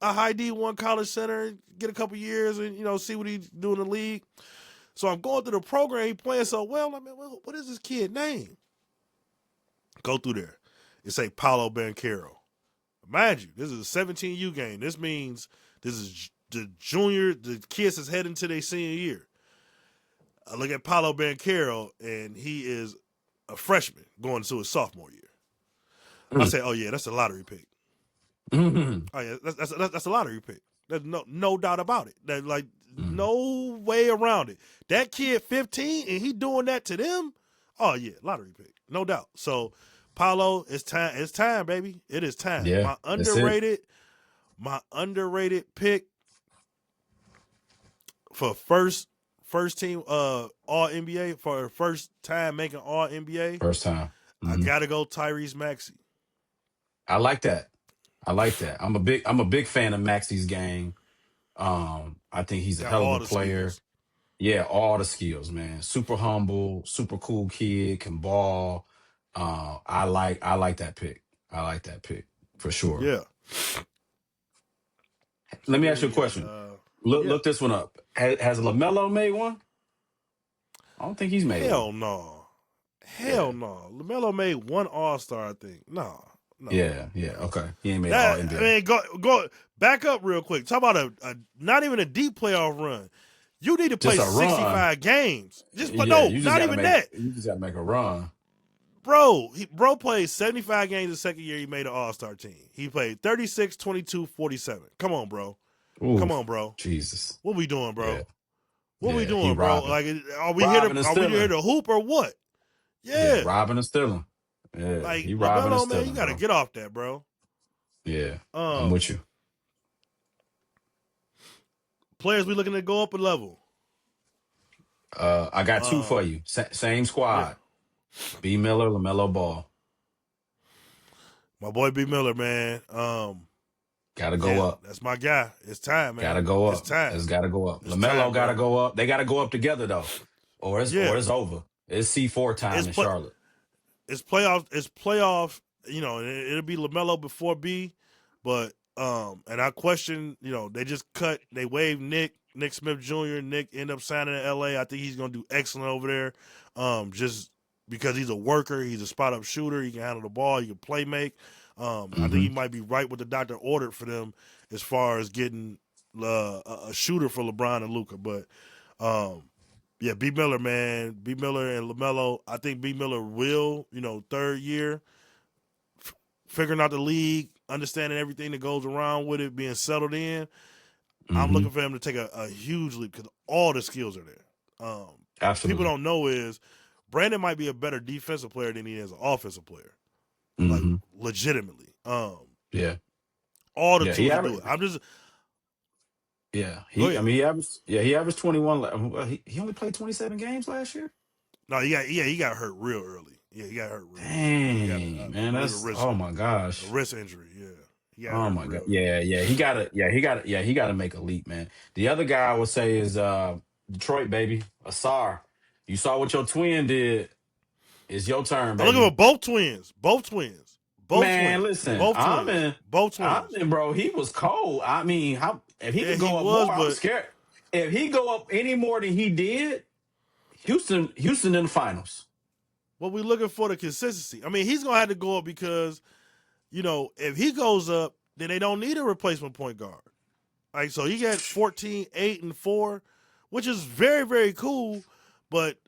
a high D1 college center, get a couple years and, see what he do in the league. So I'm going through the program. He playing so well. I mean, what is this kid name? Go through there. It say Paulo Banchero. Mind you, this is a 17U game. This means this is the kids is heading to their senior year. I look at Paulo Banchero, and he is a freshman going into his sophomore year. I say, oh yeah, that's a lottery pick. Oh yeah, that's a lottery pick. There's no doubt about it. There's like no way around it. That kid 15 and he doing that to them. Oh yeah, lottery pick, no doubt. So Paulo, it's time. It's time, baby. It is time. Yeah, my underrated pick for first team All NBA for first time making All NBA. First time. I gotta go Tyrese Maxey. I like that. I'm a big fan of Maxey's game. I think he's a Got hell all of a the player. skills. Yeah, all the skills, man. Super humble, super cool kid, can ball. I like that pick. I like that pick for sure. Yeah. Let me Then ask you we a got question. yeah. Look this one up. Has LaMelo made one? I don't think he's made Hell one. no. Yeah. Hell no. LaMelo made one All-Star, I think. No. Yeah. Okay. He ain't made an All That I NBA. mean, go back up real quick. Talk about a not even a deep playoff run. You need to Just play a run. 65 games. Yeah, you just Not gotta even make that. you just gotta make a run. Bro played 75 games the second year he made an All-Star team. He played 36, 22, 47. Come on, bro. Ooh, Come on, bro. Jesus. What we doing, bro? Yeah. What we Yeah. He doing, bro? robbing. Like, Robbing and are we here stealing. to hoop or what? Yeah, Yeah. robbing and stealing. Yeah. Like He robbing and LaMelo, man, you stealing, got to bro. get off that, bro. Yeah. I'm with you. Players we looking to go up a level. I got two for you. Same Yeah. squad. B. Miller, LaMelo Ball. My boy B Miller, man. Gotta go Yeah, up. that's my guy. It's time, Gotta man. go It's up. time. It's gotta go up. It's time, LaMelo gotta bro. go up. They gotta go up together though. Or Yeah. it's over. It's C4 time It's in play Charlotte. it's playoff. It's playoff. It'll be LaMelo before B, but and I question. They just they waived Nick Smith Jr. Nick ended up signing in LA. I think he's gonna do excellent over there. Just because he's a worker, he's a spot up shooter. He can handle the ball. He can play make. I think he might be right what the doctor ordered for them as far as getting a shooter for LeBron and Luka. But yeah, B Miller, man, B Miller and LaMelo. I think B Miller will, third year, figuring out the league, understanding everything that goes around with it, being settled in. I'm Mm-hmm. looking for him to take a huge leap because all the skills are there. People Absolutely. don't know is Brandon might be a better defensive player than he is an offensive player, like Mm-hmm. legitimately. Yeah. All the Yeah. He tools to do averaged. it. I'm just Yeah. go He. I ahead. mean, he averaged. Yeah. He averaged 21. Well, he only played 27 games last year. No, he got hurt real early. Yeah, he got hurt real early. He got Dang, man. I believe Oh my a gosh. wrist injury. Yeah, he got Oh hurt my real god. early. Yeah. He gotta make a leap, man. The other guy I would say is Detroit, baby. Asar. You saw what your twin did. It's your turn, I'm looking baby. for both twins. Both twins. Both Man, twins. listen, Both twins. Both twins. Bro, he was cold. I mean, how if he Yeah, could he go up was, more, I'm but scared. If he go up any more than he did, Houston in the finals. what we looking for the consistency. I mean, he's gonna have to go up because if he goes up, then they don't need a replacement point guard. Like so, he got 14, 8, and 4, which is very, very cool. But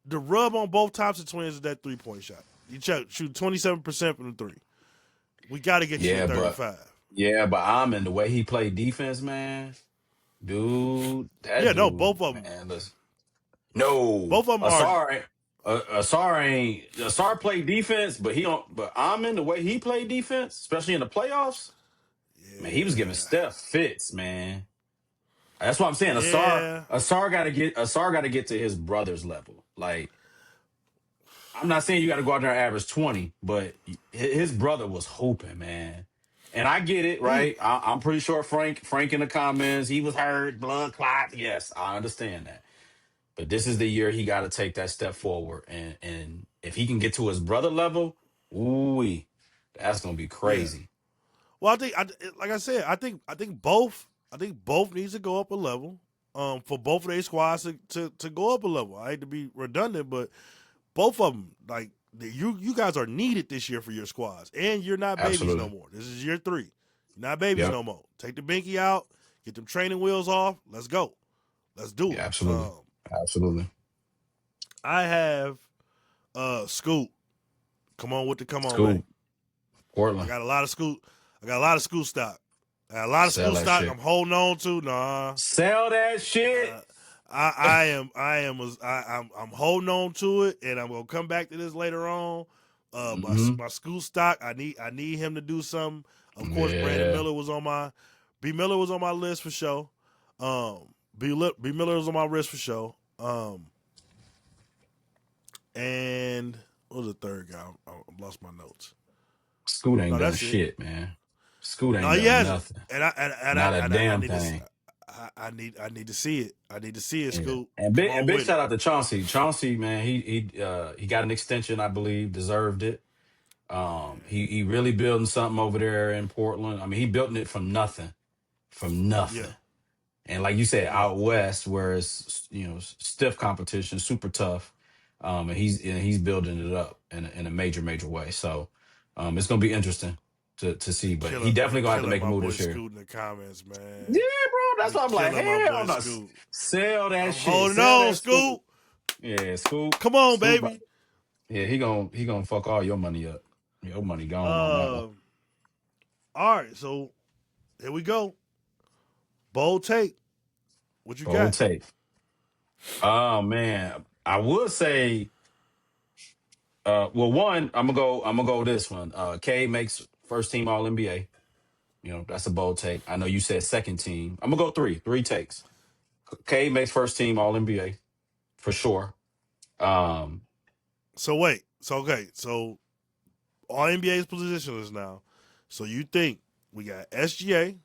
the rub on both Thompson twins is that 3-point shot. You shoot 27% from the three. We got to get you to Yeah, but 35. I'm in the way he played defense, man. Dude, that Yeah, no, dude, both of them. man. Listen, no, Both of them are. Asar played defense, but he don't. But I'm in the way he played defense, especially in the playoffs. Man, he was giving Yeah, Steph fits, man. That's what I'm saying. yeah. Asar got to get to his brother's level. Like, I'm not saying you got to go out there and average 20, but his brother was hooping, man. And I get it, He, right? I'm pretty sure Frank in the comments, he was hurt, blood clot. Yes, I understand that. But this is the year he got to take that step forward, and if he can get to his brother level, ooh, that's gonna be yeah. crazy. Well, like I said, I think both needs to go up a level. For both of their squads to go up a level. I hate to be redundant, but both of them, like you guys are needed this year for your squads, and you're not babies no Absolutely. more. This is year 3. You're not babies Yep. no more. Take the binky out, get them training wheels off. Let's go. Let's do Yeah, it. absolutely. Absolutely. I have Scoot. Come on, baby. School. I Portland. got a lot of Scoot. I got a lot of Scoot stock. I got a lot of Sell Scoot that stock. shit. I'm holding on to. Nah. Sell that shit. Uh, I'm holding on to it, and I'm gonna come back to this later on. Hmm. My school stock, I need him to do something. Of course, Brandon Yeah. Miller was on my B Miller was on my list for sure. B Miller was on my list for sure. And what was the third guy? I lost my notes. Scoot No, ain't done that's it. shit, man. Scoot No, ain't he done hasn't. nothing. And Not a I damn need to thing. I need to see it. I need to see it, Yeah. Scoot. And Come big on big with it. shout out to Chauncey. Chauncey, man, he got an extension, I believe, deserved it. He really building something over there in Portland. I mean, he building it from nothing. From Yeah, nothing. And like you said, yeah. out west, where it's stiff competition, super tough, and he's building it up in a major way. So, it's gonna be interesting to see. But he They definitely gonna have to killing make a my move boy this year. Scoot in the comments, man. Yeah, bro. That's They why I'm like, killing my hell boy no. Scoot. Sell that I'm shit. holding Sell on, that Scoop. Scoot. Yeah, Scoop. Come on, Scoop. baby. Yeah, he gonna fuck all your money up. Your money gone on that one. Uh, all right. So here we go. Bold take. What you Bold got? take. Oh man, I would say. Well, one, I'm gonna go this one. K makes first team All NBA. That's a bold take. I know you said second team. I'm gonna go three takes. K makes first team All NBA for sure. Um, So wait. So okay. So all NBA's positionless now. So you think we got SGA,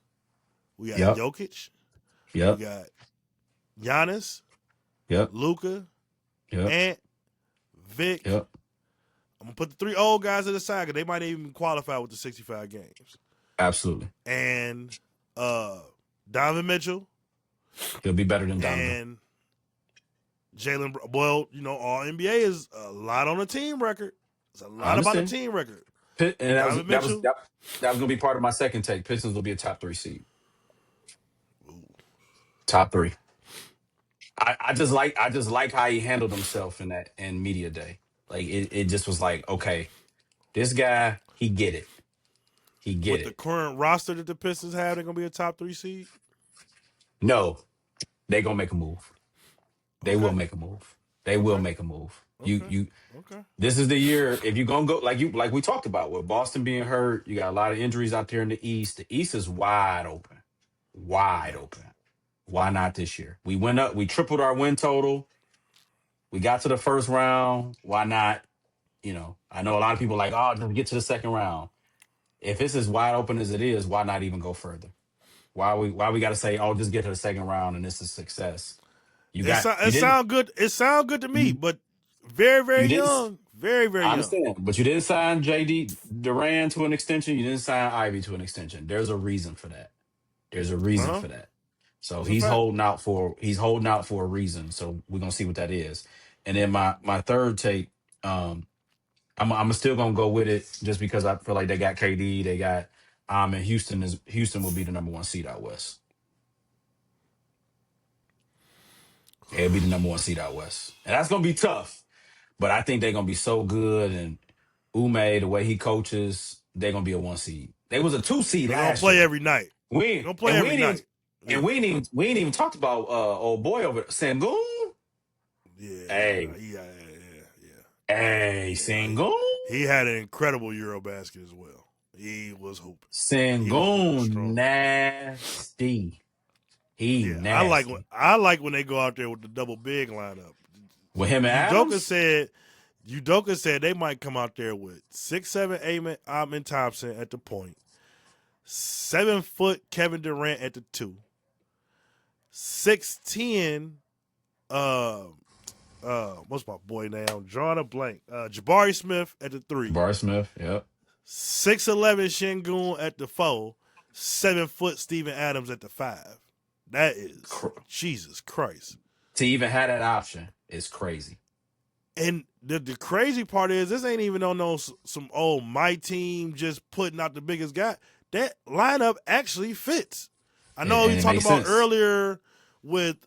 we got yep, Jokic, we yep, got Giannis, yep, Luca, yep, Ant, Vic. yep. I'm gonna put the 3 old guys to the side because they might even qualify with the 65 games. Absolutely, And Donovan Mitchell he'll be better than Donovan. and Jalen. Well, all NBA is a lot on the team record. It's a I lot about the understand. team record. And that was Donovan that was Mitchell. that, that was gonna be part of my second take. Pistons will be a top three seed. Top three. I just like how he handled himself in media day. Like it just was like, okay, this guy, he get it. He get With the it. current roster that the Pistons have, they're gonna be a top 3 seed. No, they gonna make a move. They will Okay. make a move. They will Okay. make a move. You Okay. you Okay. this is the year if you're gonna go like we talked about with Boston being hurt, you got a lot of injuries out there in the East. The East is wide open. Wide Yeah. open. Why not this year? We went up, we tripled our win total. We got to the first round. Why not? I know a lot of people like, oh, just get to the second round. If it's as wide open as it is, why not even go further? Why we got to say, oh, just get to the second round and this is success? You It got so, you it didn't sound good. It sound good to me, you but very very you didn't. young. Very very I young. understand, but you didn't sign JD Duran to an extension. You didn't sign Ivy to an extension. There's a reason for that. There's a Uh reason huh. for that. So That's a fact. he's holding out for a reason. So we're gonna see what that is. And then my third take, I'm still gonna go with it just because I feel like they got KD, they got and Houston will be the number one seed out west. They'll be the number one seed out west, and that's gonna be tough. But I think they're gonna be so good, and Ume the way he coaches. they're gonna be a 1 seed. They was a 2 seed They're gonna last play year. every night. They're We gonna play and we every ain't even night. Yeah, we ain't even talked about old boy over Sangoon. yeah, Hey, yeah. hey, Sangoon. He had an incredible Eurobasket as well. He was hooping. He was hooping Sangoon strong. nasty. He Yeah, nasty. I like when they go out there with the double big lineup. With him and Udoka Adams, said Udoka said they might come out there with 6'7" Amen Thompson at the point, 7 foot Kevin Durant at the two, 6'10" uh what's my boy now? Drawing a blank. Jabari Smith at the three, Bar Smith. Yep. 6'11" Shingun at the four, 7 foot Steven Adams at the five. That is Jesus Christ. To even have that option is crazy. And the crazy part is this ain't even on those some old my team just putting out the biggest guy. That lineup actually fits. I know And we it talked makes about sense. earlier with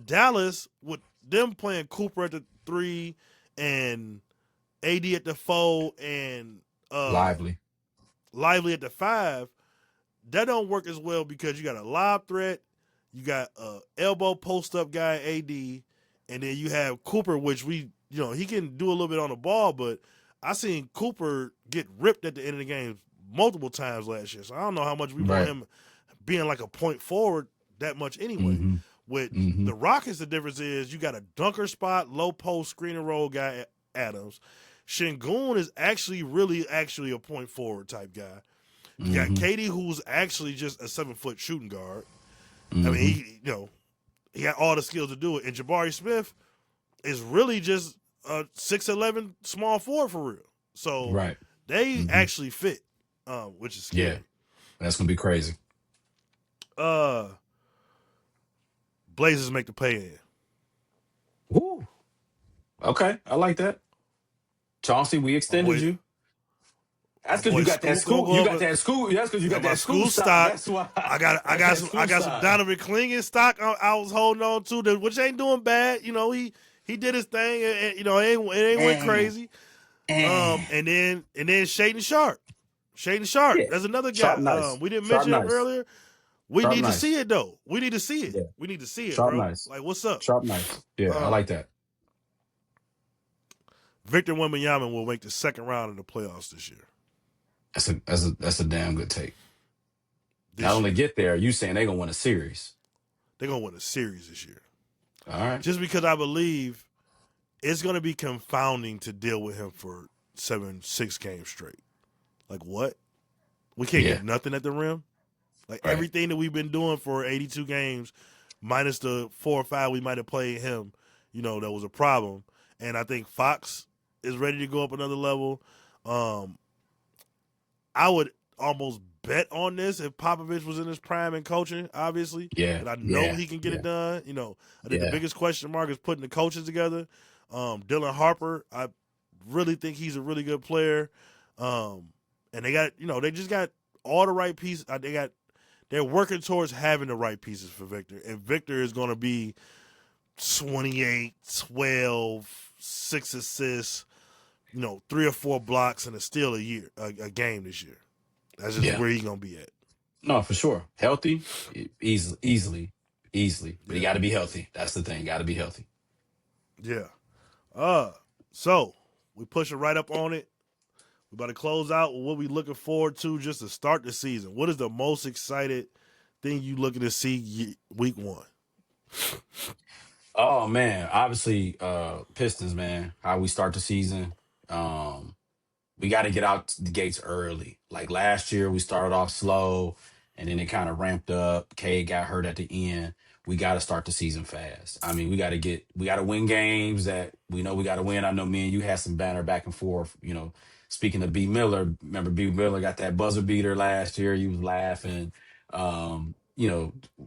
Dallas with them playing Cooper at the three and AD at the four and Lively. Lively at the five. That don't work as well because you got a lob threat, you got a elbow post up guy AD, and then you have Cooper, which he can do a little bit on the ball, but I seen Cooper get ripped at the end of the game multiple times last year. So I don't know how much we want Right. him being like a point forward that much anyway. Mm-hmm. With Mm-hmm. the Rockets, the difference is you got a dunker spot, low post, screen and roll guy, Adams. Shingun is actually a point forward type guy. You got Mm-hmm. Katie, who's actually just a 7 foot shooting guard. I mean, Mm-hmm. he got all the skills to do it. And Jabari Smith is really just a 6'11" small forward for real. So Right. they Mm-hmm. actually fit, which is Yeah. scary. That's gonna be crazy. Uh, Blazers make the pay in. Woo. Okay. I like that. Chauncey, we My extended boy, you. my That's because boy you got that Scoot gonna school. go You up. got that school. That's because you Got got my that school school stock. stock. That's why. I That's got that some school stock. Donovan Clingan stock I was holding on to, which ain't doing bad. He did his thing, and it ain't went And, crazy. and. And then Shaden Sharp. Shaden Sharp. Yeah. That's another Sharp guy. nice. We didn't Sharp mention him nice. earlier. We Sharp need to see nice. it though. We need to see it. Yeah. We need to see it, Sharp bro. nice. Like, what's up? Sharp nice. Yeah, I Um, like that. Victor Wembanyama will make the second round of the playoffs this year. That's a damn good take. Not This only year, get there, you saying they gonna win a series. they're gonna win a series this year. All right. Just because I believe it's gonna be confounding to deal with him for 6 games straight. Like what? We can't Yeah. get nothing at the rim. Like Right. everything that we've been doing for 82 games, minus the 4 or 5 we might have played him, that was a problem. And I think Fox is ready to go up another level. Um, I would almost bet on this if Popovich was in his prime and coaching, obviously. Yeah. And I know Yeah. he can get it Yeah. done. I think the Yeah. biggest question mark is putting the coaches together. Dylan Harper, I really think he's a really good player. And they got, they just got all the right pieces. They're working towards having the right pieces for Victor. And Victor is going to be 28, 12, 6 assists, 3 or 4 blocks, and a steal a game this year. That's just Yeah. where he's going to be at. No, for sure. Healthy, easily. But he Yeah. got to be healthy. That's the thing. Got to be healthy. Yeah. So we push it right up on it. We're about to close out with what we looking forward to just to start the season. What is the most excited thing you looking to see week one? Oh man, obviously, Pistons, man. How we start the season. Um, we got to get out the gates early. Like last year, we started off slow, and then it kind of ramped up. Cade got hurt at the end. We got to start the season fast. I mean, we got to win games that we know we got to win. I know me and you had some banner back and forth. Speaking of B Miller, remember B Miller got that buzzer beater last year. You was laughing.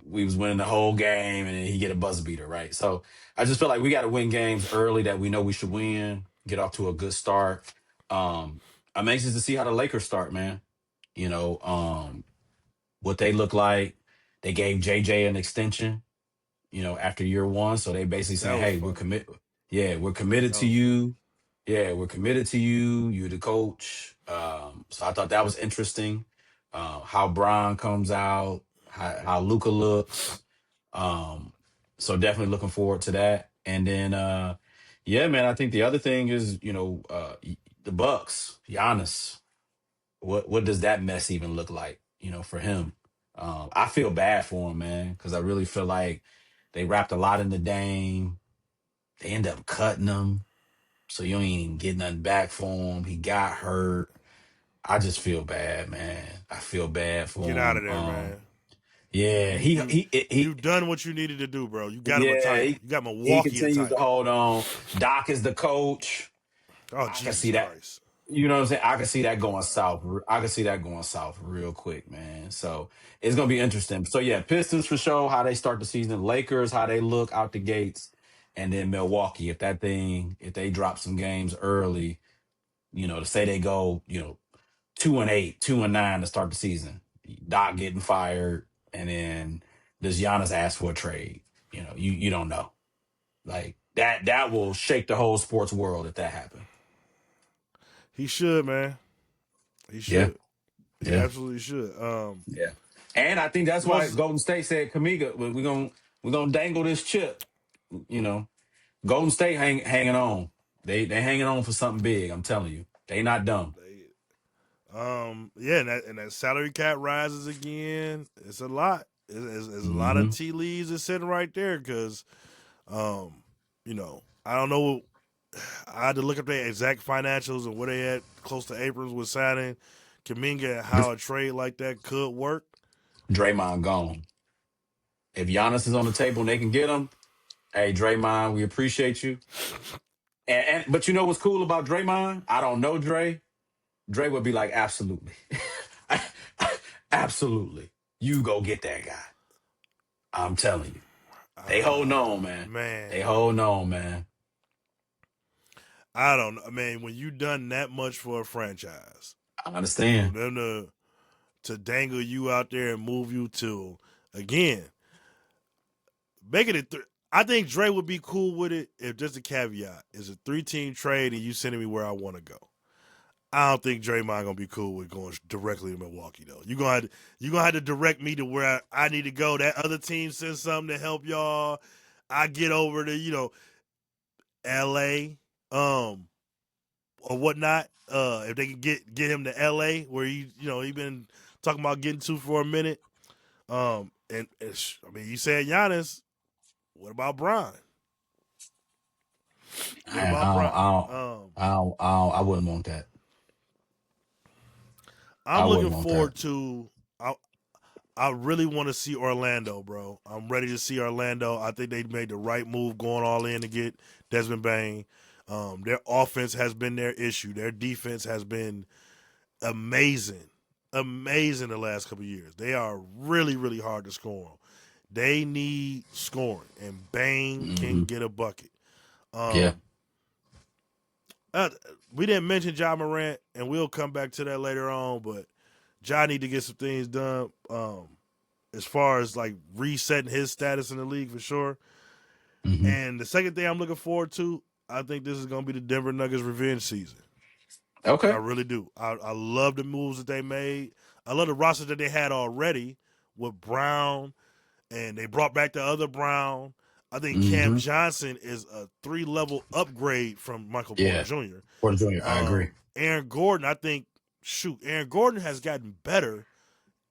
We was winning the whole game, and then he get a buzzer beater, right? So I just feel like we got to win games early that we know we should win. Get off to a good start. Um, I'm anxious to see how the Lakers start, man. What they look like. They gave JJ an extension, after year one. So they basically That saying, was hey, we're funny. commit. Yeah, we're committed That to was funny. you. Yeah, we're committed to you. You're the coach. So I thought that was interesting. How Brian comes out, how Luca looks. Um, so definitely looking forward to that. And then, yeah, man, I think the other thing is, the Bucks, Giannis. What does that mess even look like? For him. I feel bad for him, man, because I really feel like they wrapped a lot in the Dame. They end up cutting him. So you ain't even get nothing back for him. He got hurt. I just feel bad, man. I feel bad for Get out him. of there, man. Yeah, You've done what you needed to do, bro. You got him a yeah, title. he, You got he Milwaukee a continues to title. hold on. Doc is the coach. Oh I can Jesus see that. Christ. You know what I'm saying? I can see that going south. I can see that going south real quick, man. So it's gonna be interesting. So yeah, Pistons for sure. How they start the season. Lakers, how they look out the gates, and then Milwaukee. If they drop some games early, to say they go, 2-8, 2-9 to start the season. Doc getting fired, and then does Giannis ask for a trade? You don't know. Like that will shake the whole sports world if that happened. He should, man. He Yeah, should. He yeah, absolutely should. yeah. And I think that's why What's Golden State said, "Kamiga, we're gonna dangle this chip." You know, Golden State hanging on. They hanging on for something big. I'm telling you, they not dumb. yeah, and that salary cap rises again. It's a lot. It's a lot of Hmm. tea leaves is sitting right there because, I don't know. I had to look up their exact financials and where they at close to Aprils with signing Kaminga and how a trade like that could work. Draymond gone. If Giannis is on the table and they can get him, hey Draymond, we appreciate you. But you know what's cool about Draymond? I don't know Dre. Dre would be like, absolutely, absolutely. You go get that guy. I'm telling you, they holding on, man. Man, They holding on, man. I don't know. I mean, when you done that much for a franchise, I for understand. them to dangle you out there and move you to again, making it. I think Dre would be cool with it if just a caveat is a 3-team trade and you sending me where I want to go. I don't think Draymond gonna be cool with going directly to Milwaukee though. You gonna have to direct me to where I need to go. That other team sends something to help y'all. I get over to L.A. Or whatnot. If they can get him to L.A. where he been talking about getting to for a minute. And I mean you said Giannis. What about Brian? What Man, about Brian? I wouldn't want that. I I'm looking wouldn't want that. forward to. I really want to see Orlando, bro. I'm ready to see Orlando. I think they made the right move going all in to get Desmond Bain. Their offense has been their issue. Their defense has been amazing, amazing the last couple of years. They are really, really hard to score on. They need scoring, and Bain can Hmm. get a bucket. Yeah. Um, uh, we didn't mention Ja Morant, and we'll come back to that later on, but Ja need to get some things done. As far as like resetting his status in the league for sure. Hmm. And the second thing I'm looking forward to, I think this is going to be the Denver Nuggets revenge season. I Okay. really do. I love the moves that they made. I love the roster that they had already with Brown, and they brought back the other Brown. I think Cam Hmm. Johnson is a 3-level upgrade from Michael Porter Yeah. Jr. Porter Jr. I agree. Aaron Gordon, I think, Aaron Gordon has gotten better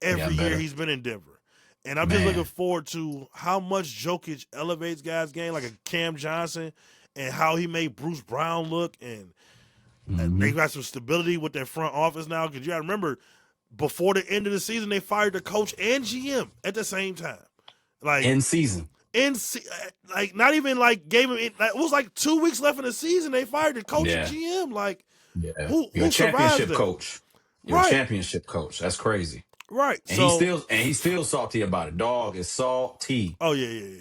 He every got year better. he's been in Denver. And I'm just looking Man. forward to how much Jokic elevates guys' game, like a Cam Johnson, and how he made Bruce Brown look. And Hmm. they've got some stability with their front office now. Because you got to remember, before the end of the season, they fired the coach and GM at the same time. Like, In season. like not even like gave him. It was like 2 weeks left in the season. They fired the coach and Yeah. GM. Like, Yeah. You're a who survives championship that? coach. You're a Right, championship coach. That's crazy. right. And he's So still and he's still salty about it. Dog is salty. oh yeah.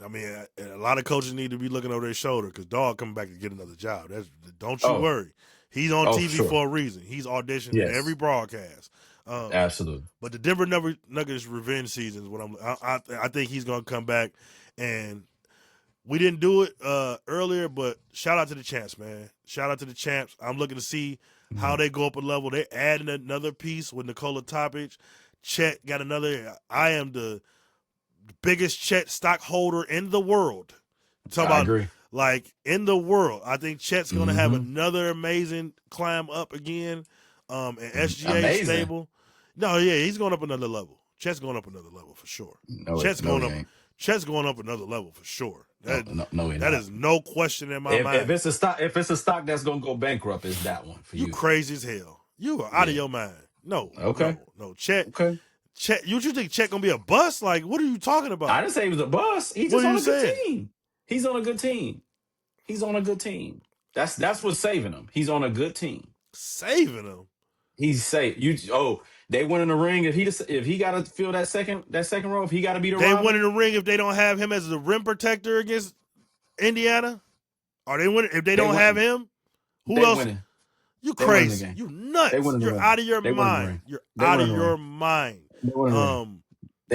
I mean, a lot of coaches need to be looking over their shoulder because Dog coming back to get another job. Don't you Oh, worry. He's on oh, for TV sure. for a reason. He's auditioned in every Yes. broadcast. Um, Absolutely. but the Denver Nuggets revenge season is what I think he's gonna come back and We didn't do it earlier, but shout out to the champs, man. Shout out to the champs. I'm looking to see how they go up a level. They're adding another piece with Nikola Topic. Chet got another. I am the biggest Chet stockholder in the world. Talk I about agree. like in the world. I think Chet's going to have another amazing climb up again. And SGA Amazing. stable. No, yeah, he's going up another level. Chet's going up another level for sure. Chet's going up another level for sure. That is no question in my mind. If it's a stock that's gonna go bankrupt, it's that one for you. You crazy as hell. You are out of your mind. No. Chet. Okay. Chet. You think Chet gonna be a bust? Like, what are you talking about? I didn't say he was a bust. He's just on a good team. He's on a good team. He's on a good team. That's what's saving him. He's on a good team. Saving him. He's safe. They win in the ring. If he got to fill that second row, if he got to be the they Robin, win in the ring if they don't have him as the rim protector against Indiana. Are they winning if they don't have him? Who else? Winning. You crazy? You nuts? You're out of your mind. You're out of your mind. They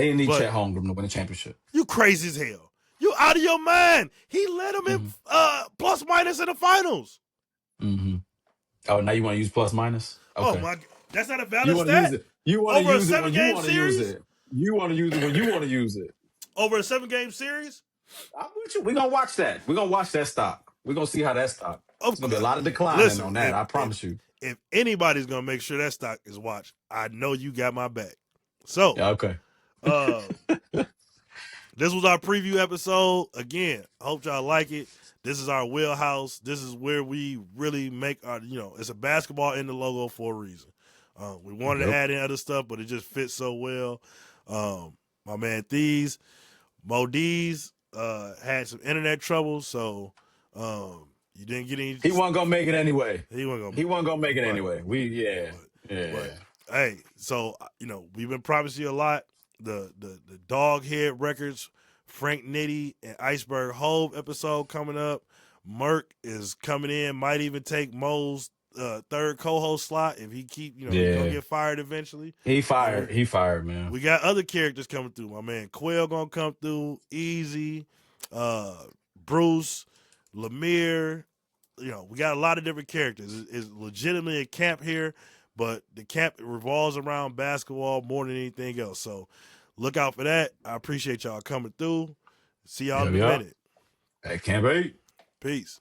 didn't need Chet Holmgren to win a championship. You crazy as hell. You out of your mind. He led them in plus minus in the finals. Mm-hmm. Oh, now you want to use plus minus? Okay. Oh my, that's not a valid stat. You want to use it when you want to use it. You want to use it when you want to use it. Over a 7-game series? I'm with you. We're gonna watch that. We're gonna watch that stock. We're gonna see how that stock. There's gonna be a lot of declining on that. I promise you. If anybody's gonna make sure that stock is watched, I know you got my back. So okay. This was our preview episode. Again, I hope y'all like it. This is our wheelhouse. This is where we really make our, it's a basketball in the logo for a reason. We wanted to add in other stuff, but it just fits so well. My man Mo D's, had some internet trouble, so you didn't get any. He wasn't gonna make it anyway. He wasn't gonna make it anyway. But, hey, so we've been promising you a lot. The Doghead Records, Frank Nitty and Iceberg Hove episode coming up. Merk is coming in. Might even take Mo's third co-host slot if he keep he's gonna get fired eventually. He fired, man. We got other characters coming through. My man Quail gonna come through. Easy, Bruce, Lemire. We got a lot of different characters. It's legitimately a camp here, but the camp revolves around basketball more than anything else. So look out for that. I appreciate y'all coming through. See y'all in a minute. At Camp 8. Peace.